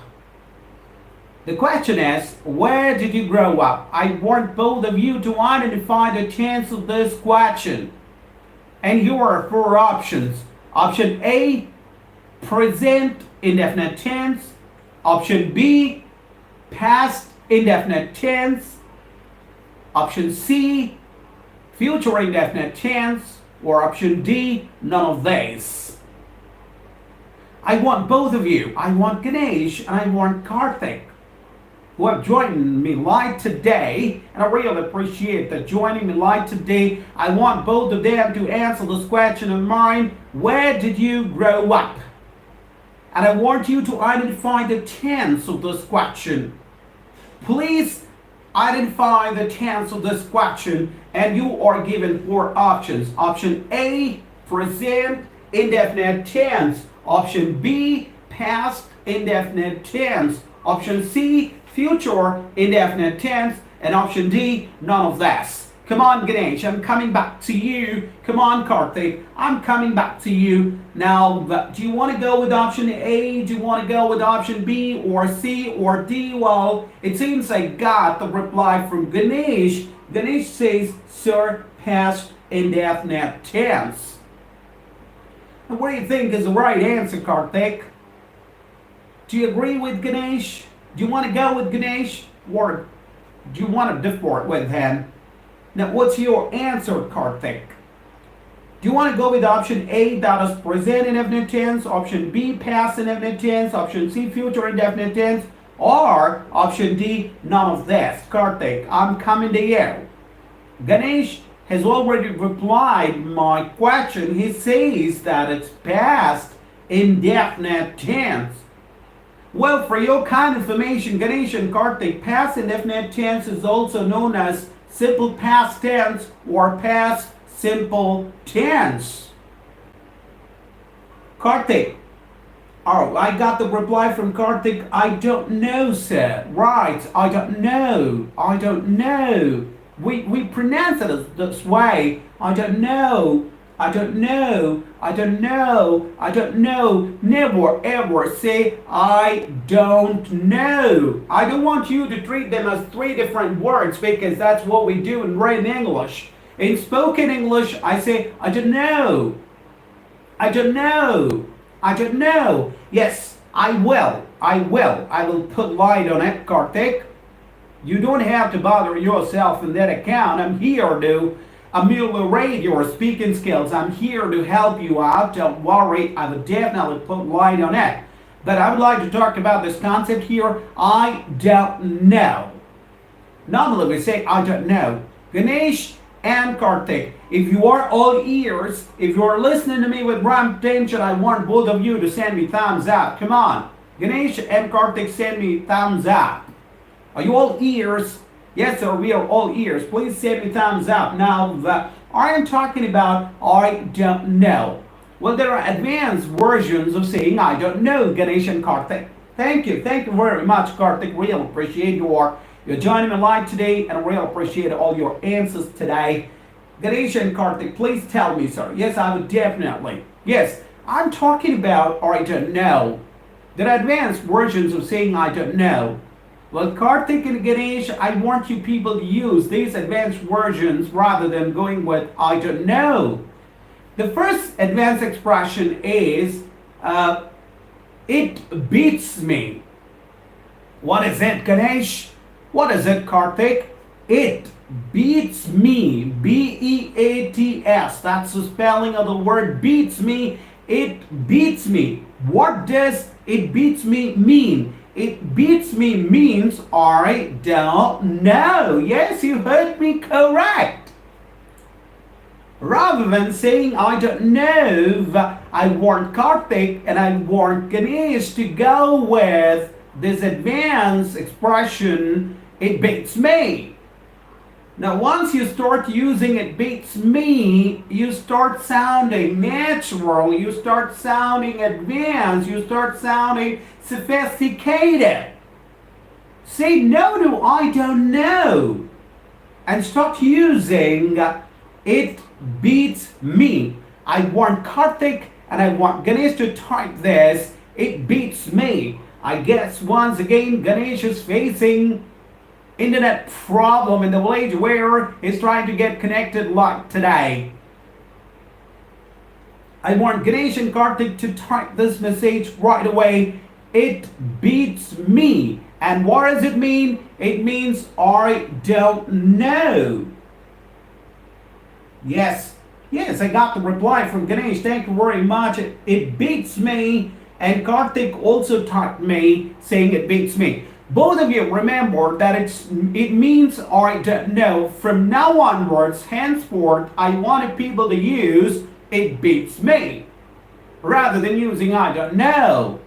The question is, where did you grow up? I want both of you to identify the tense of this question. And here are four options. Option A, present indefinite tense. Option B, past indefinite tense. Option C, future indefinite tense. Or option D, none of these. I want both of you. I want Ganesh and I want Karthik, who have joined me live today, and I really appreciate that joining me live today. I want both of them to answer this question of mine. Where did you grow up? And I want you to identify the tense of this question. Please identify the tense of this question, and you are given four options. Option A, present indefinite tense. Option B, past indefinite tense. Option C, future indefinite tense. And option D, none of this. Come on, Ganesh, I'm coming back to you. Come on, Karthik, I'm coming back to you. Now, do you want to go with option A? Do you want to go with option B or C or D? Well, it seems I got the reply from Ganesh. Ganesh says, sir, past indefinite tense. And what do you think is the right answer, Karthik? Do you agree with Ganesh? Do you want to go with Ganesh? Or do you want to differ with him? Now, what's your answer, Karthik? Do you want to go with option A, that is present indefinite tense, option B, past indefinite tense, option C, future indefinite tense, or option D, none of this? Karthik, I'm coming to you. Ganesh has already replied my question. He says that it's past indefinite tense. Well, for your kind information, Ganesh and Karthik, past indefinite tense is also known as simple past tense or past simple tense. Karthik. Oh, I got the reply from Karthik. I don't know, sir. Right, I don't know. I don't know. We pronounce it this way. I don't know. I don't know. I don't know. I don't know. Never ever say I don't know. I don't want you to treat them as three different words, because that's what we do in written English. In spoken English, I say I don't know. I don't know. I don't know. Yes, I will. I will. I will put light on it, Karthik. You don't have to bother yourself in that account. I'm here to ameliorate your speaking skills. I'm here to help you out. Don't worry, I will definitely put light on it. But I would like to talk about this concept here. I don't know. Normally we say I don't know. Ganesh and Karthik, if you are all ears, if you are listening to me with rapt attention, I want both of you to send me thumbs up. Come on. Ganesh and Karthik send me thumbs up. Are you all ears? Yes, sir, we are all ears. Please send me thumbs up. Now, I am talking about I don't know. Well, there are advanced versions of saying I don't know, Ganesh and Karthik. Thank you. Thank you very much, Karthik. Really appreciate your joining me live today, and I really appreciate all your answers today. Ganesh and Karthik, please tell me, sir. Yes, I would definitely. Yes, I'm talking about I don't know. There are advanced versions of saying I don't know. Well, Karthik and Ganesh, I want you people to use these advanced versions rather than going with I don't know. The first advanced expression is it beats me. What is it, Ganesh? What is it, Karthik? It beats me. B-E-A-T-S. That's the spelling of the word beats me. It beats me. What does it beats me mean? It beats me means I don't know. Yes, you heard me correct. Rather than saying I don't know, I want Karthik and I want Ganesh to go with this advanced expression, it beats me. Now, once you start using it beats me, you start sounding natural, you start sounding advanced, you start sounding sophisticated. Say no to I don't know and start using it beats me. I want Karthik and I want Ganesh to type this. It beats me. I guess once again Ganesh is facing internet problem in the village where he's trying to get connected like today. I want Ganesh and Karthik to type this message right away. It beats me. And what does it mean? It means I don't know. Yes, I got the reply from Ganesh. Thank you very much. It beats me. And Karthik also typed me saying it beats me. Both of you remember that it means I don't know. From now onwards, henceforth, I wanted people to use it beats me rather than using I don't know.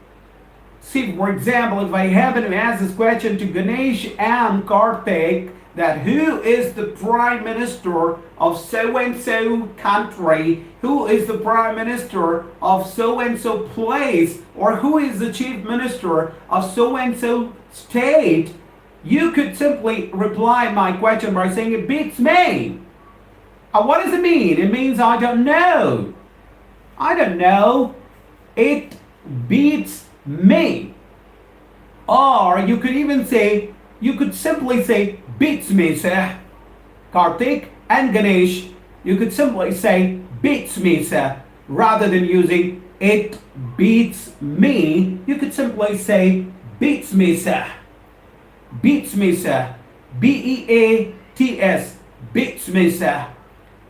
See, for example, if I happen to ask this question to Ganesh and Karthik, that who is the Prime Minister of so-and-so country, who is the Prime Minister of so-and-so place, or who is the Chief Minister of so-and-so state, you could simply reply my question by saying it beats me. What does it mean? It means I don't know. I don't know. It beats me. Or you could even say, you could simply say, beats me, sir. Karthik and Ganesh, you could simply say, beats me, sir. Rather than using it beats me, you could simply say, beats me, sir. Beats me, sir. B-E-A-T-S. Beats me, sir.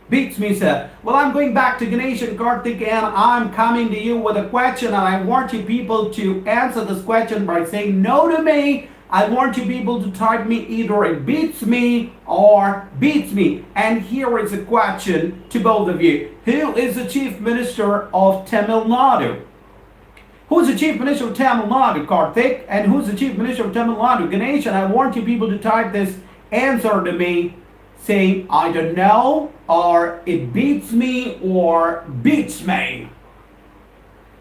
Beats me, sir. Well, I'm going back to Ganesh and Karthik and I'm coming to you with a question and I want you people to answer this question by saying no to me. I want you people to type me either it beats me or beats me. And here is a question to both of you. Who is the Chief Minister of Tamil Nadu? Who's the Chief Minister of Tamil Nadu, Karthik? And who's the Chief Minister of Tamil Nadu, Ganesh? And I want you people to type this answer to me saying I don't know or it beats me or beats me.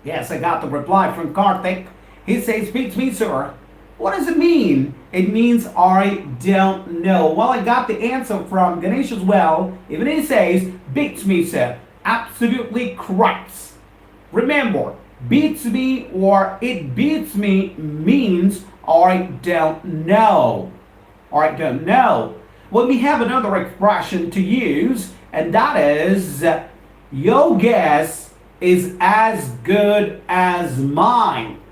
Yes, I got the reply from Karthik. He says beats me, sir. What does it mean? It means I don't know. Well, I got the answer from Ganesh as well. Even he says, beats me, sir. Absolutely correct. Remember, beats me or it beats me means I don't know. I don't know. Well, we have another expression to use, and that is, your guess is as good as mine.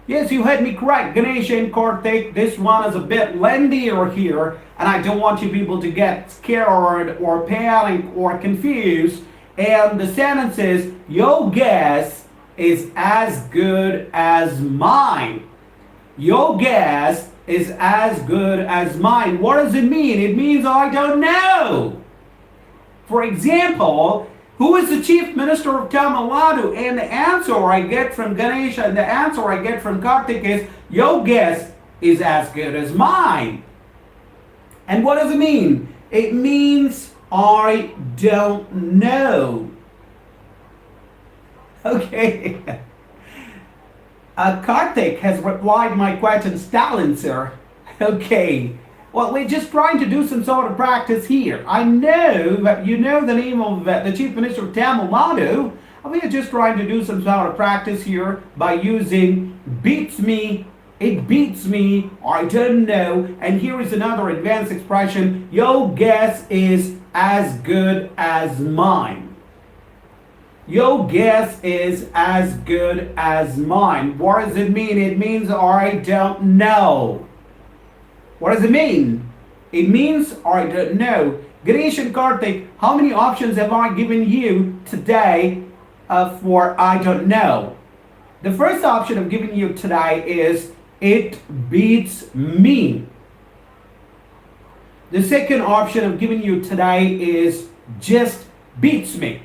Yes, you heard me correct, Ganesh and Karthik. This one is a bit lengthier here, and I don't want you people to get scared or panic or confused. And the sentence is, your guess is as good as mine. Your guess is as good as mine. What does it mean? It means I don't know. For example, Who is the Chief Minister of Tamil Nadu? And the answer I get from Ganesh and the answer I get from Karthik is, your guess is as good as mine. And what does it mean? It means I don't know. Okay. Karthik has replied my question, Stalin, sir. Okay. Well, we're just trying to do some sort of practice here. I know that you know the name of the Chief Minister of Tamil Nadu. We are just trying to do some sort of practice here by using beats me, it beats me, I don't know. And here is another advanced expression. Your guess is as good as mine. Your guess is as good as mine. What does it mean? It means I don't know. What does it mean? It means I don't know. Ganesh and Karthik, how many options have I given you today for I don't know? The first option I've given you today is it beats me. The second option I've given you today is just beats me.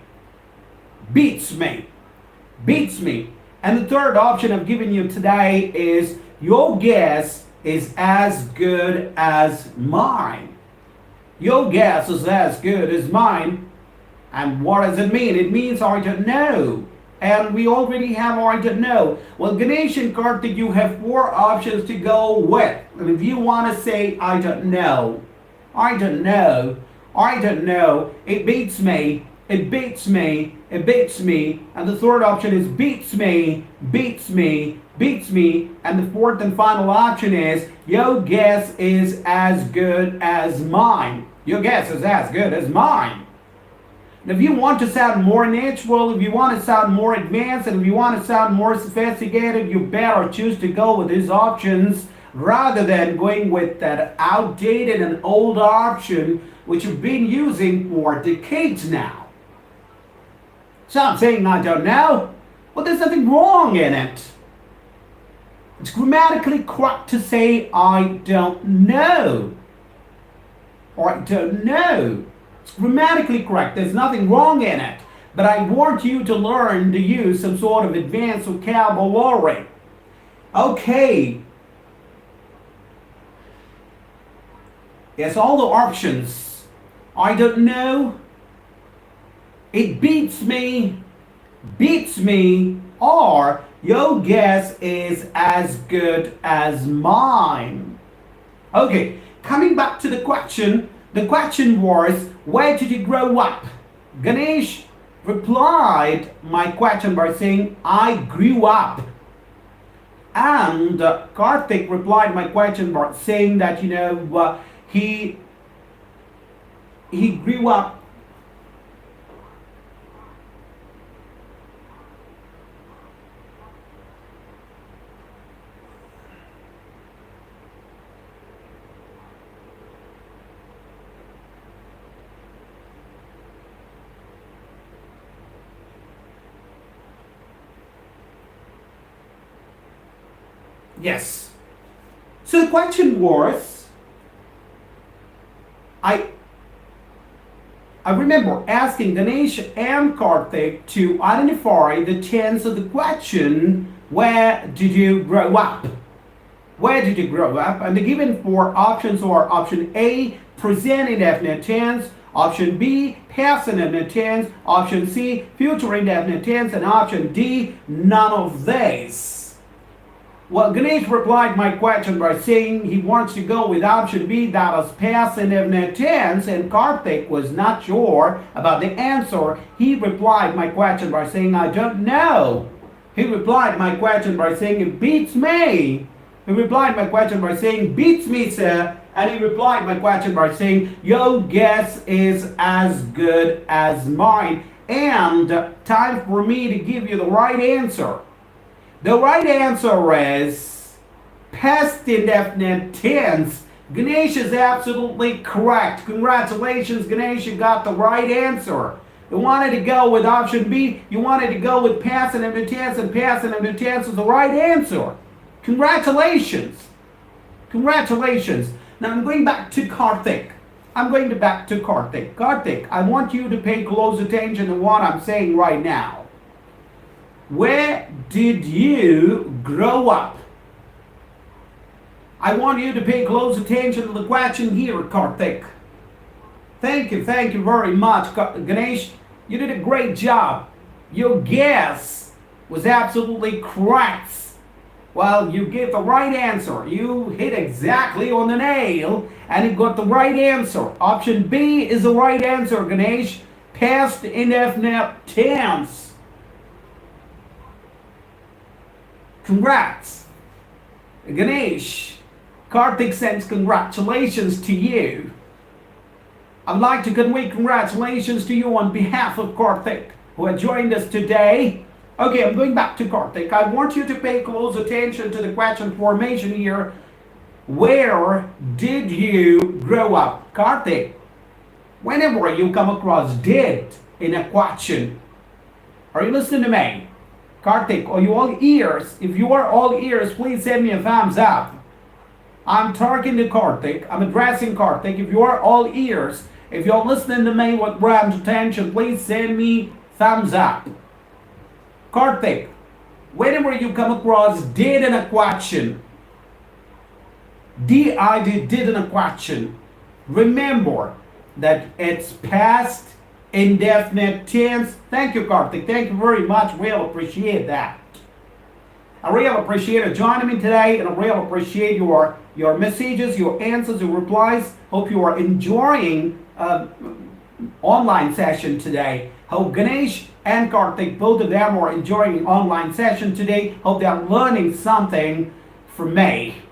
Beats me. Beats me. And the third option I've given you today is your guess is as good as mine. Your guess is as good as mine. And what does it mean? It means I don't know. And we already have I don't know. Well, Ganesh and Karthik, you have 4 options to go with. And if you want to say I don't know, I don't know, I don't know, it beats me, it beats me, it beats me. And the third option is beats me, beats me, beats me. And the fourth and final option is your guess is as good as mine. Your guess is as good as mine. And if you want to sound more natural, if you want to sound more advanced, and if you want to sound more sophisticated, you better choose to go with these options rather than going with that outdated and old option which you've been using for decades now. So I'm saying I don't know. Well, there's nothing wrong in it. It's grammatically correct to say I don't know. Or I don't know. It's grammatically correct. There's nothing wrong in it. But I want you to learn to use some sort of advanced vocabulary. Okay. Yes, all the options. I don't know. It beats me, or your guess is as good as mine. Okay, coming back to the question was, where did you grow up? Ganesh replied my question by saying, I grew up. And Karthik replied my question by saying that, he grew up. Yes. So the question was, I remember asking Ganesh and Karthik to identify the tense of the question, where did you grow up? Where did you grow up? And the given 4 options are option A, present indefinite tense, option B, past indefinite tense, option C, future indefinite tense, and option D, none of these. Well, Ganesh replied my question by saying he wants to go with option B, that is past indefinite tense, and Karthik was not sure about the answer. He replied my question by saying, I don't know. He replied my question by saying, it beats me. He replied my question by saying, beats me, sir. And he replied my question by saying, your guess is as good as mine. And time for me to give you the right answer. The right answer is past indefinite tense. Ganesh is absolutely correct. Congratulations, Ganesh, you got the right answer. You wanted to go with option B. You wanted to go with past indefinite tense, and past indefinite tense is the right answer. Congratulations. Congratulations. Now I'm going back to Karthik. I'm going to back to Karthik. Karthik, I want you to pay close attention to what I'm saying right now. Where did you grow up? I want you to pay close attention to the question here, Karthik. Thank you very much, Ganesh. You did a great job. Your guess was absolutely correct. Well, you gave the right answer. You hit exactly on the nail and you got the right answer. Option B is the right answer, Ganesh. Past indefinite tense. Congrats. Ganesh, Karthik sends congratulations to you. I'd like to convey congratulations to you on behalf of Karthik, who had joined us today. Okay, I'm going back to Karthik. I want you to pay close attention to the question formation here. Where did you grow up? Karthik, whenever you come across did in a question, are you listening to me? Karthik, are you all ears? If you are all ears, please send me a thumbs up. I'm talking to Karthik. I'm addressing Karthik. If you are all ears, if you're listening to me with rapt attention, please send me thumbs up. Karthik, whenever you come across did in a question, did in a question, remember that it's past indefinite tense. Thank you, Karthik. Thank you very much. Really appreciate that. I really appreciate you joining me today, and I really appreciate your messages, your answers, your replies. Hope you are enjoying online session today. Hope Ganesh and Karthik, both of them are enjoying online session today. Hope they are learning something from me.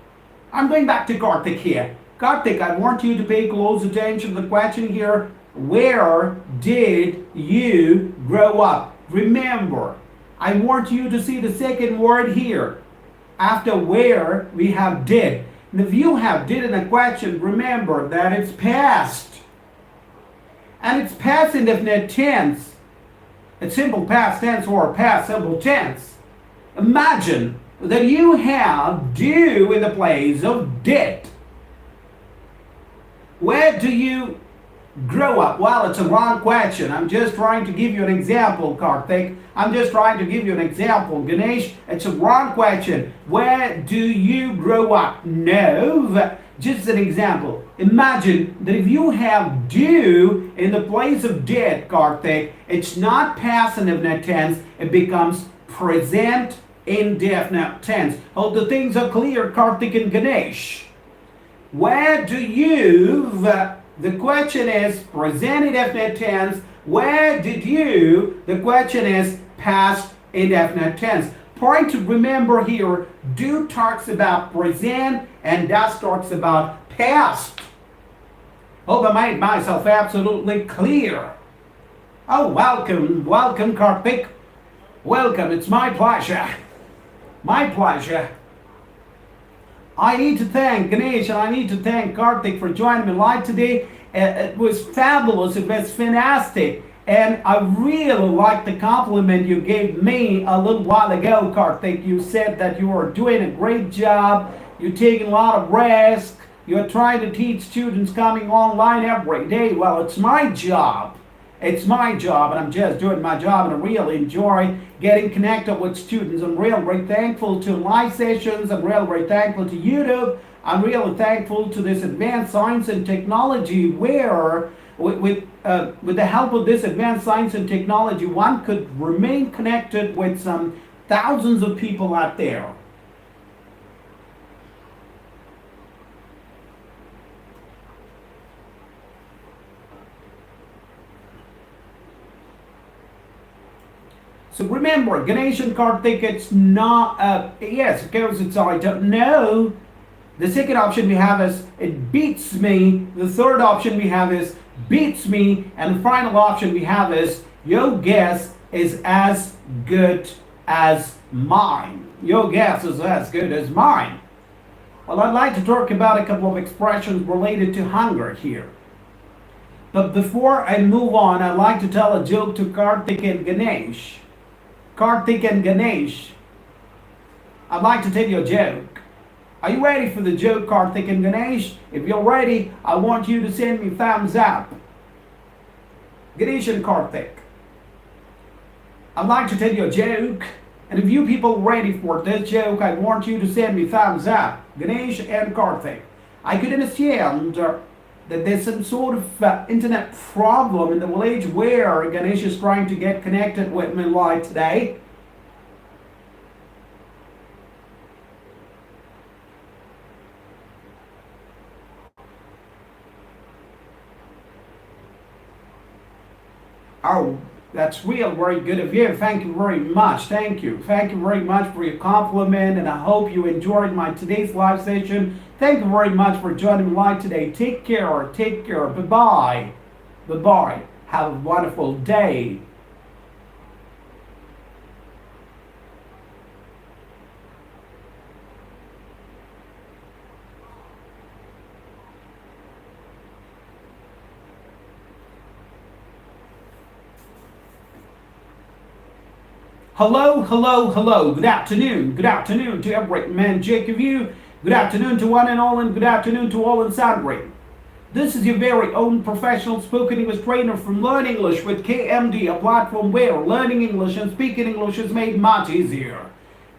I'm going back to Karthik here. Karthik, I want you to pay close attention to the question here. Where did you grow up? Remember, I want you to see the second word here. After where, we have did. And if you have did in a question, remember that it's past. And it's past indefinite tense. It's simple past tense or past simple tense. Imagine that you have do in the place of did. Where do you grow up? Well, it's a wrong question. I'm just trying to give you an example, Karthik. I'm just trying to give you an example, Ganesh. It's a wrong question. Where do you grow up? No, just an example. Imagine that if you have do in the place of did, Karthik, it's not past indefinite tense, it becomes present indefinite tense. Hope the things are clear, Karthik and Ganesh. Where do you, the question is present indefinite tense. Where did you, the question is past indefinite tense. Point to remember here, do talks about present and does talks about past. Hope I made myself absolutely clear. Oh, welcome Karthik. Welcome, it's my pleasure. My pleasure. I need to thank Ganesh and I need to thank Karthik for joining me live today. It was fabulous, it was fantastic. And I really like the compliment you gave me a little while ago, Karthik. You said that you are doing a great job, you're taking a lot of risk, you're trying to teach students coming online every day. Well, it's my job. It's my job, and I'm just doing my job, and I really enjoy getting connected with students. I'm really very thankful to live sessions. I'm really very thankful to YouTube. I'm really thankful to this advanced science and technology where with the help of this advanced science and technology, one could remain connected with some thousands of people out there. So remember, Ganesh and Karthik, it's not, yes, because it's I don't know. The second option we have is it beats me. The third option we have is beats me. And the final option we have is your guess is as good as mine. Your guess is as good as mine. Well, I'd like to talk about a couple of expressions related to hunger here. But before I move on, I'd like to tell a joke to Karthik and Ganesh. Karthik and Ganesh, I'd like to tell you a joke. Are you ready for the joke, Karthik and Ganesh? If you're ready, I want you to send me thumbs up. Ganesh and Karthik, I'd like to tell you a joke. And if you people are ready for this joke, I want you to send me thumbs up. Ganesh and Karthik. I could understand that there's some sort of internet problem in the village where Ganesh is trying to get connected with me live today. Oh, that's real very good of you. Thank you very much. Thank you. Thank you very much for your compliment, and I hope you enjoyed my today's live session. Thank you very much for joining me live today. Take care. Take care. Bye-bye. Bye-bye. Have a wonderful day. Hello, hello, hello. Good afternoon. Good afternoon to every man, Jake of you. Good afternoon to one and all, and good afternoon to all in Sandbury. This is your very own professional spoken English trainer from Learn English with KMD, a platform where learning English and speaking English is made much easier.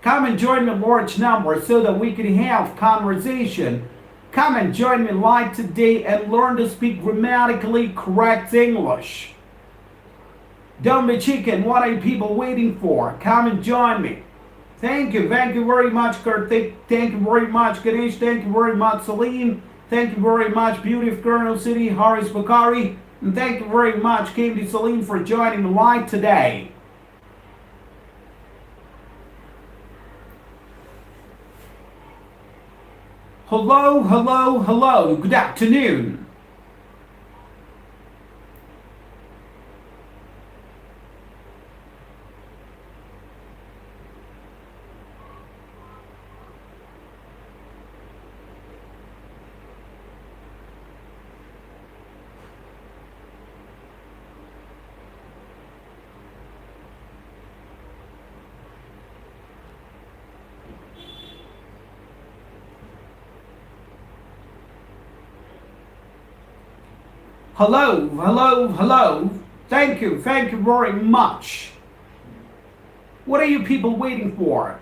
Come and join me in large numbers so that we can have conversation. Come and join me live today and learn to speak grammatically correct English. Don't be chicken. What are you people waiting for? Come and join me. Thank you. Thank you very much, Karthik. Thank you very much, Ganesh. Thank you very much, Salim. Thank you very much, Beauty of Colonel City, Haris Bakari. And thank you very much, KMD Salim, for joining me live today. Hello, hello, hello. Good afternoon. Hello, hello, hello. Thank you very much. What are you people waiting for?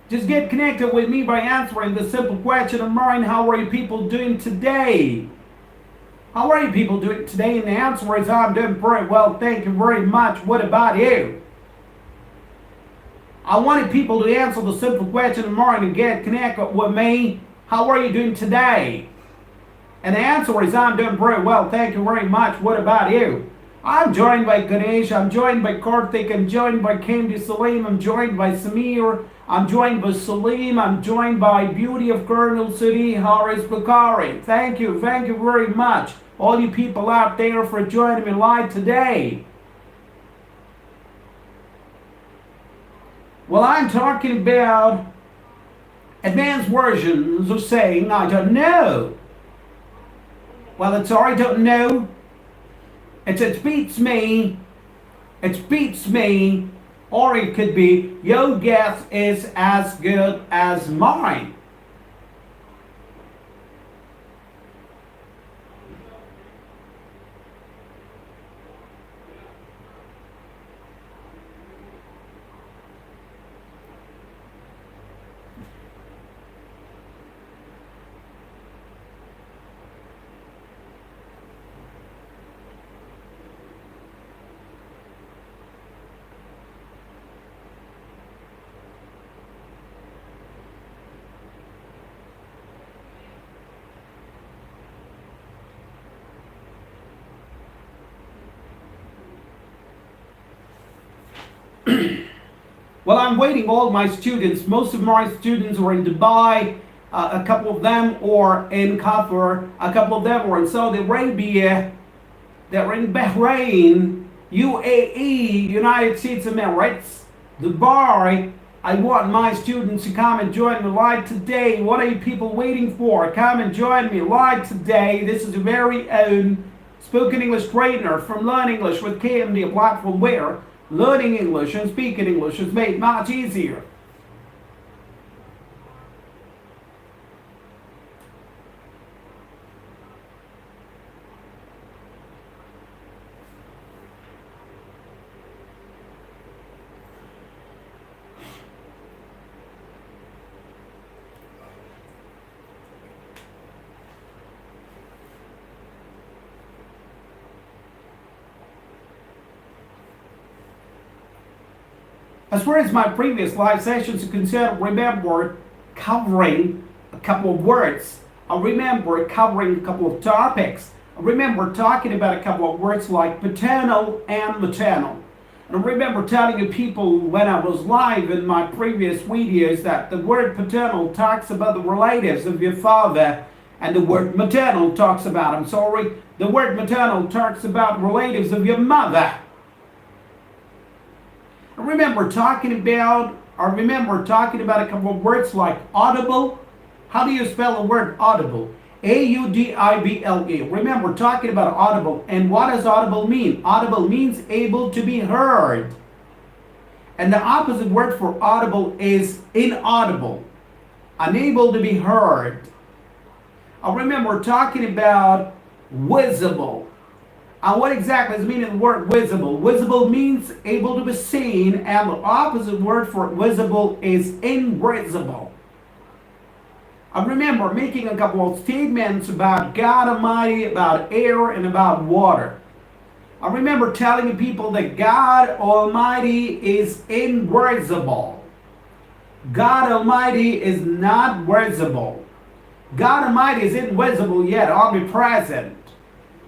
Just get connected with me by answering the simple question of mine. How are you people doing today? How are you people doing today? And the answer is I'm doing very well. Thank you very much. What about you? I wanted people to answer the simple question of mine and get connected with me. How are you doing today? And the answer is I'm doing very well. Thank you very much. What about you? I'm joined by Ganesh. I'm joined by Karthik. I'm joined by KMD Salim. I'm joined by Samir. I'm joined by Salim. I'm joined by Beauty of Colonel City, Haris Bakari. Thank you very much. All you people out there for joining me live today. Well, I'm talking about advanced versions of saying I don't know. Well, it's I don't know. It beats me. It beats me. Or it could be your guess is as good as mine. Well, I'm waiting all my students. Most of my students are in Dubai, a couple of them are in Qatar, a couple of them are in Saudi Arabia, they're in Bahrain, UAE, United States of Emirates, Dubai. I want my students to come and join me live today. What are you people waiting for? Come and join me live today. This is your very own spoken English trainer from Learn English with KMD, a platform where learning English and speaking English is made much easier. As far as my previous live sessions are concerned, remember covering a couple of words. I remember covering a couple of topics. I remember talking about a couple of words like paternal and maternal. And I remember telling you people when I was live in my previous videos that the word paternal talks about the relatives of your father, and the word maternal talks about, the word maternal talks about relatives of your mother. I remember talking about a couple of words like audible. How do you spell the word audible? A-U-D-I-B-L-E. Remember talking about audible. And what does audible mean? Audible means able to be heard. And the opposite word for audible is inaudible. Unable to be heard. I remember talking about visible. And what exactly does mean in the word visible? Visible means able to be seen, and the opposite word for visible is invisible. I remember making a couple of statements about God Almighty, about air, and about water. I remember telling people that God Almighty is invisible. God Almighty is not visible. God Almighty is invisible yet omnipresent.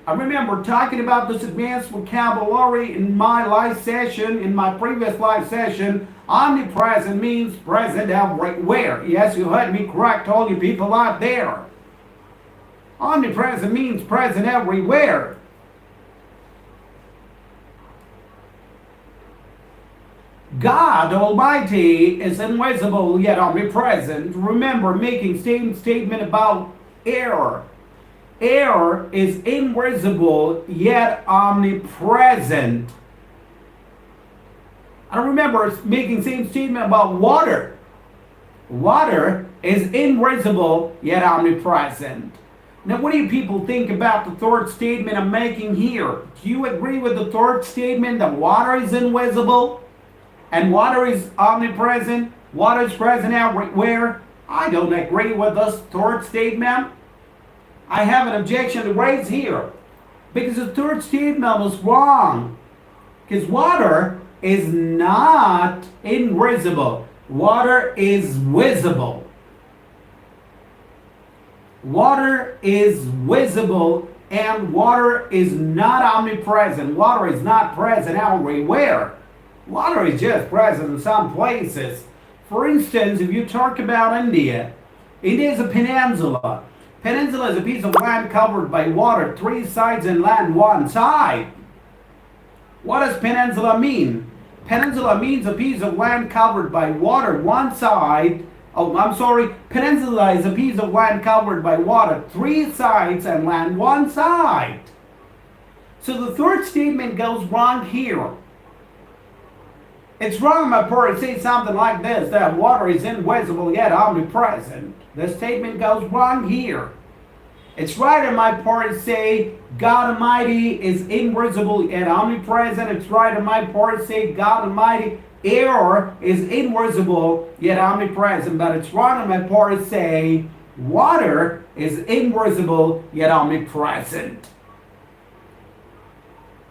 I remember talking about this advanced vocabulary in my live session, in my previous live session. Omnipresent means present everywhere. Yes, you heard me correct, all you people out there. Omnipresent means present everywhere. God Almighty is invisible yet omnipresent. Remember making same statement about air. Air is invisible yet omnipresent. I remember making same statement about water. Water is invisible yet omnipresent. Now what do you people think about the third statement I'm making here? Do you agree with the third statement that water is invisible and water is omnipresent? Water is present everywhere. I don't agree with this third statement. I have an objection to raise here because the third statement was wrong. Because water is not invisible. Water is visible. Water is visible and water is not omnipresent. Water is not present everywhere. Water is just present in some places. For instance, if you talk about India, India is a peninsula. Peninsula is a piece of land covered by water, 3 sides and land 1 side. What does peninsula mean? Peninsula means a piece of land covered by water, 1 side. Peninsula is a piece of land covered by water, 3 sides and land 1 side. So the third statement goes wrong here. It's wrong on my part to say something like this, that water is invisible yet omnipresent. The statement goes wrong here. It's right on my part to say God Almighty is invisible yet omnipresent. It's right on my part to say God Almighty, air is invisible yet omnipresent. But it's wrong on my part to say water is invisible yet omnipresent.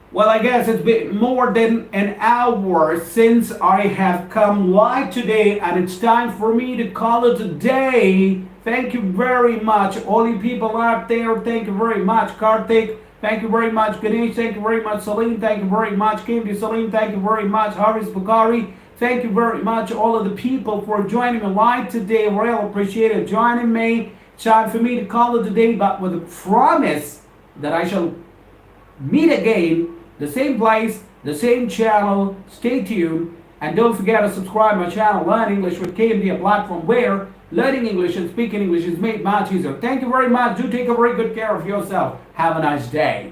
Well, I guess it's been more than an hour since I have come live today, and it's time for me to call it a day. Thank you very much, all you people out there. Thank you very much, Karthik. Thank you very much, Ganesh. Thank you very much, Salim. Thank you very much, KMD Salim. Thank you very much, Haris Bukhari. Thank you very much, all of the people, for joining me live today. Really appreciate it joining me. It's time for me to call it a day, but with a promise that I shall meet again, the same place, the same channel. Stay tuned, and don't forget to subscribe to my channel, Learn English with KMD, a platform where learning English and speaking English is made much easier. Thank you very much. Do take a very good care of yourself. Have a nice day.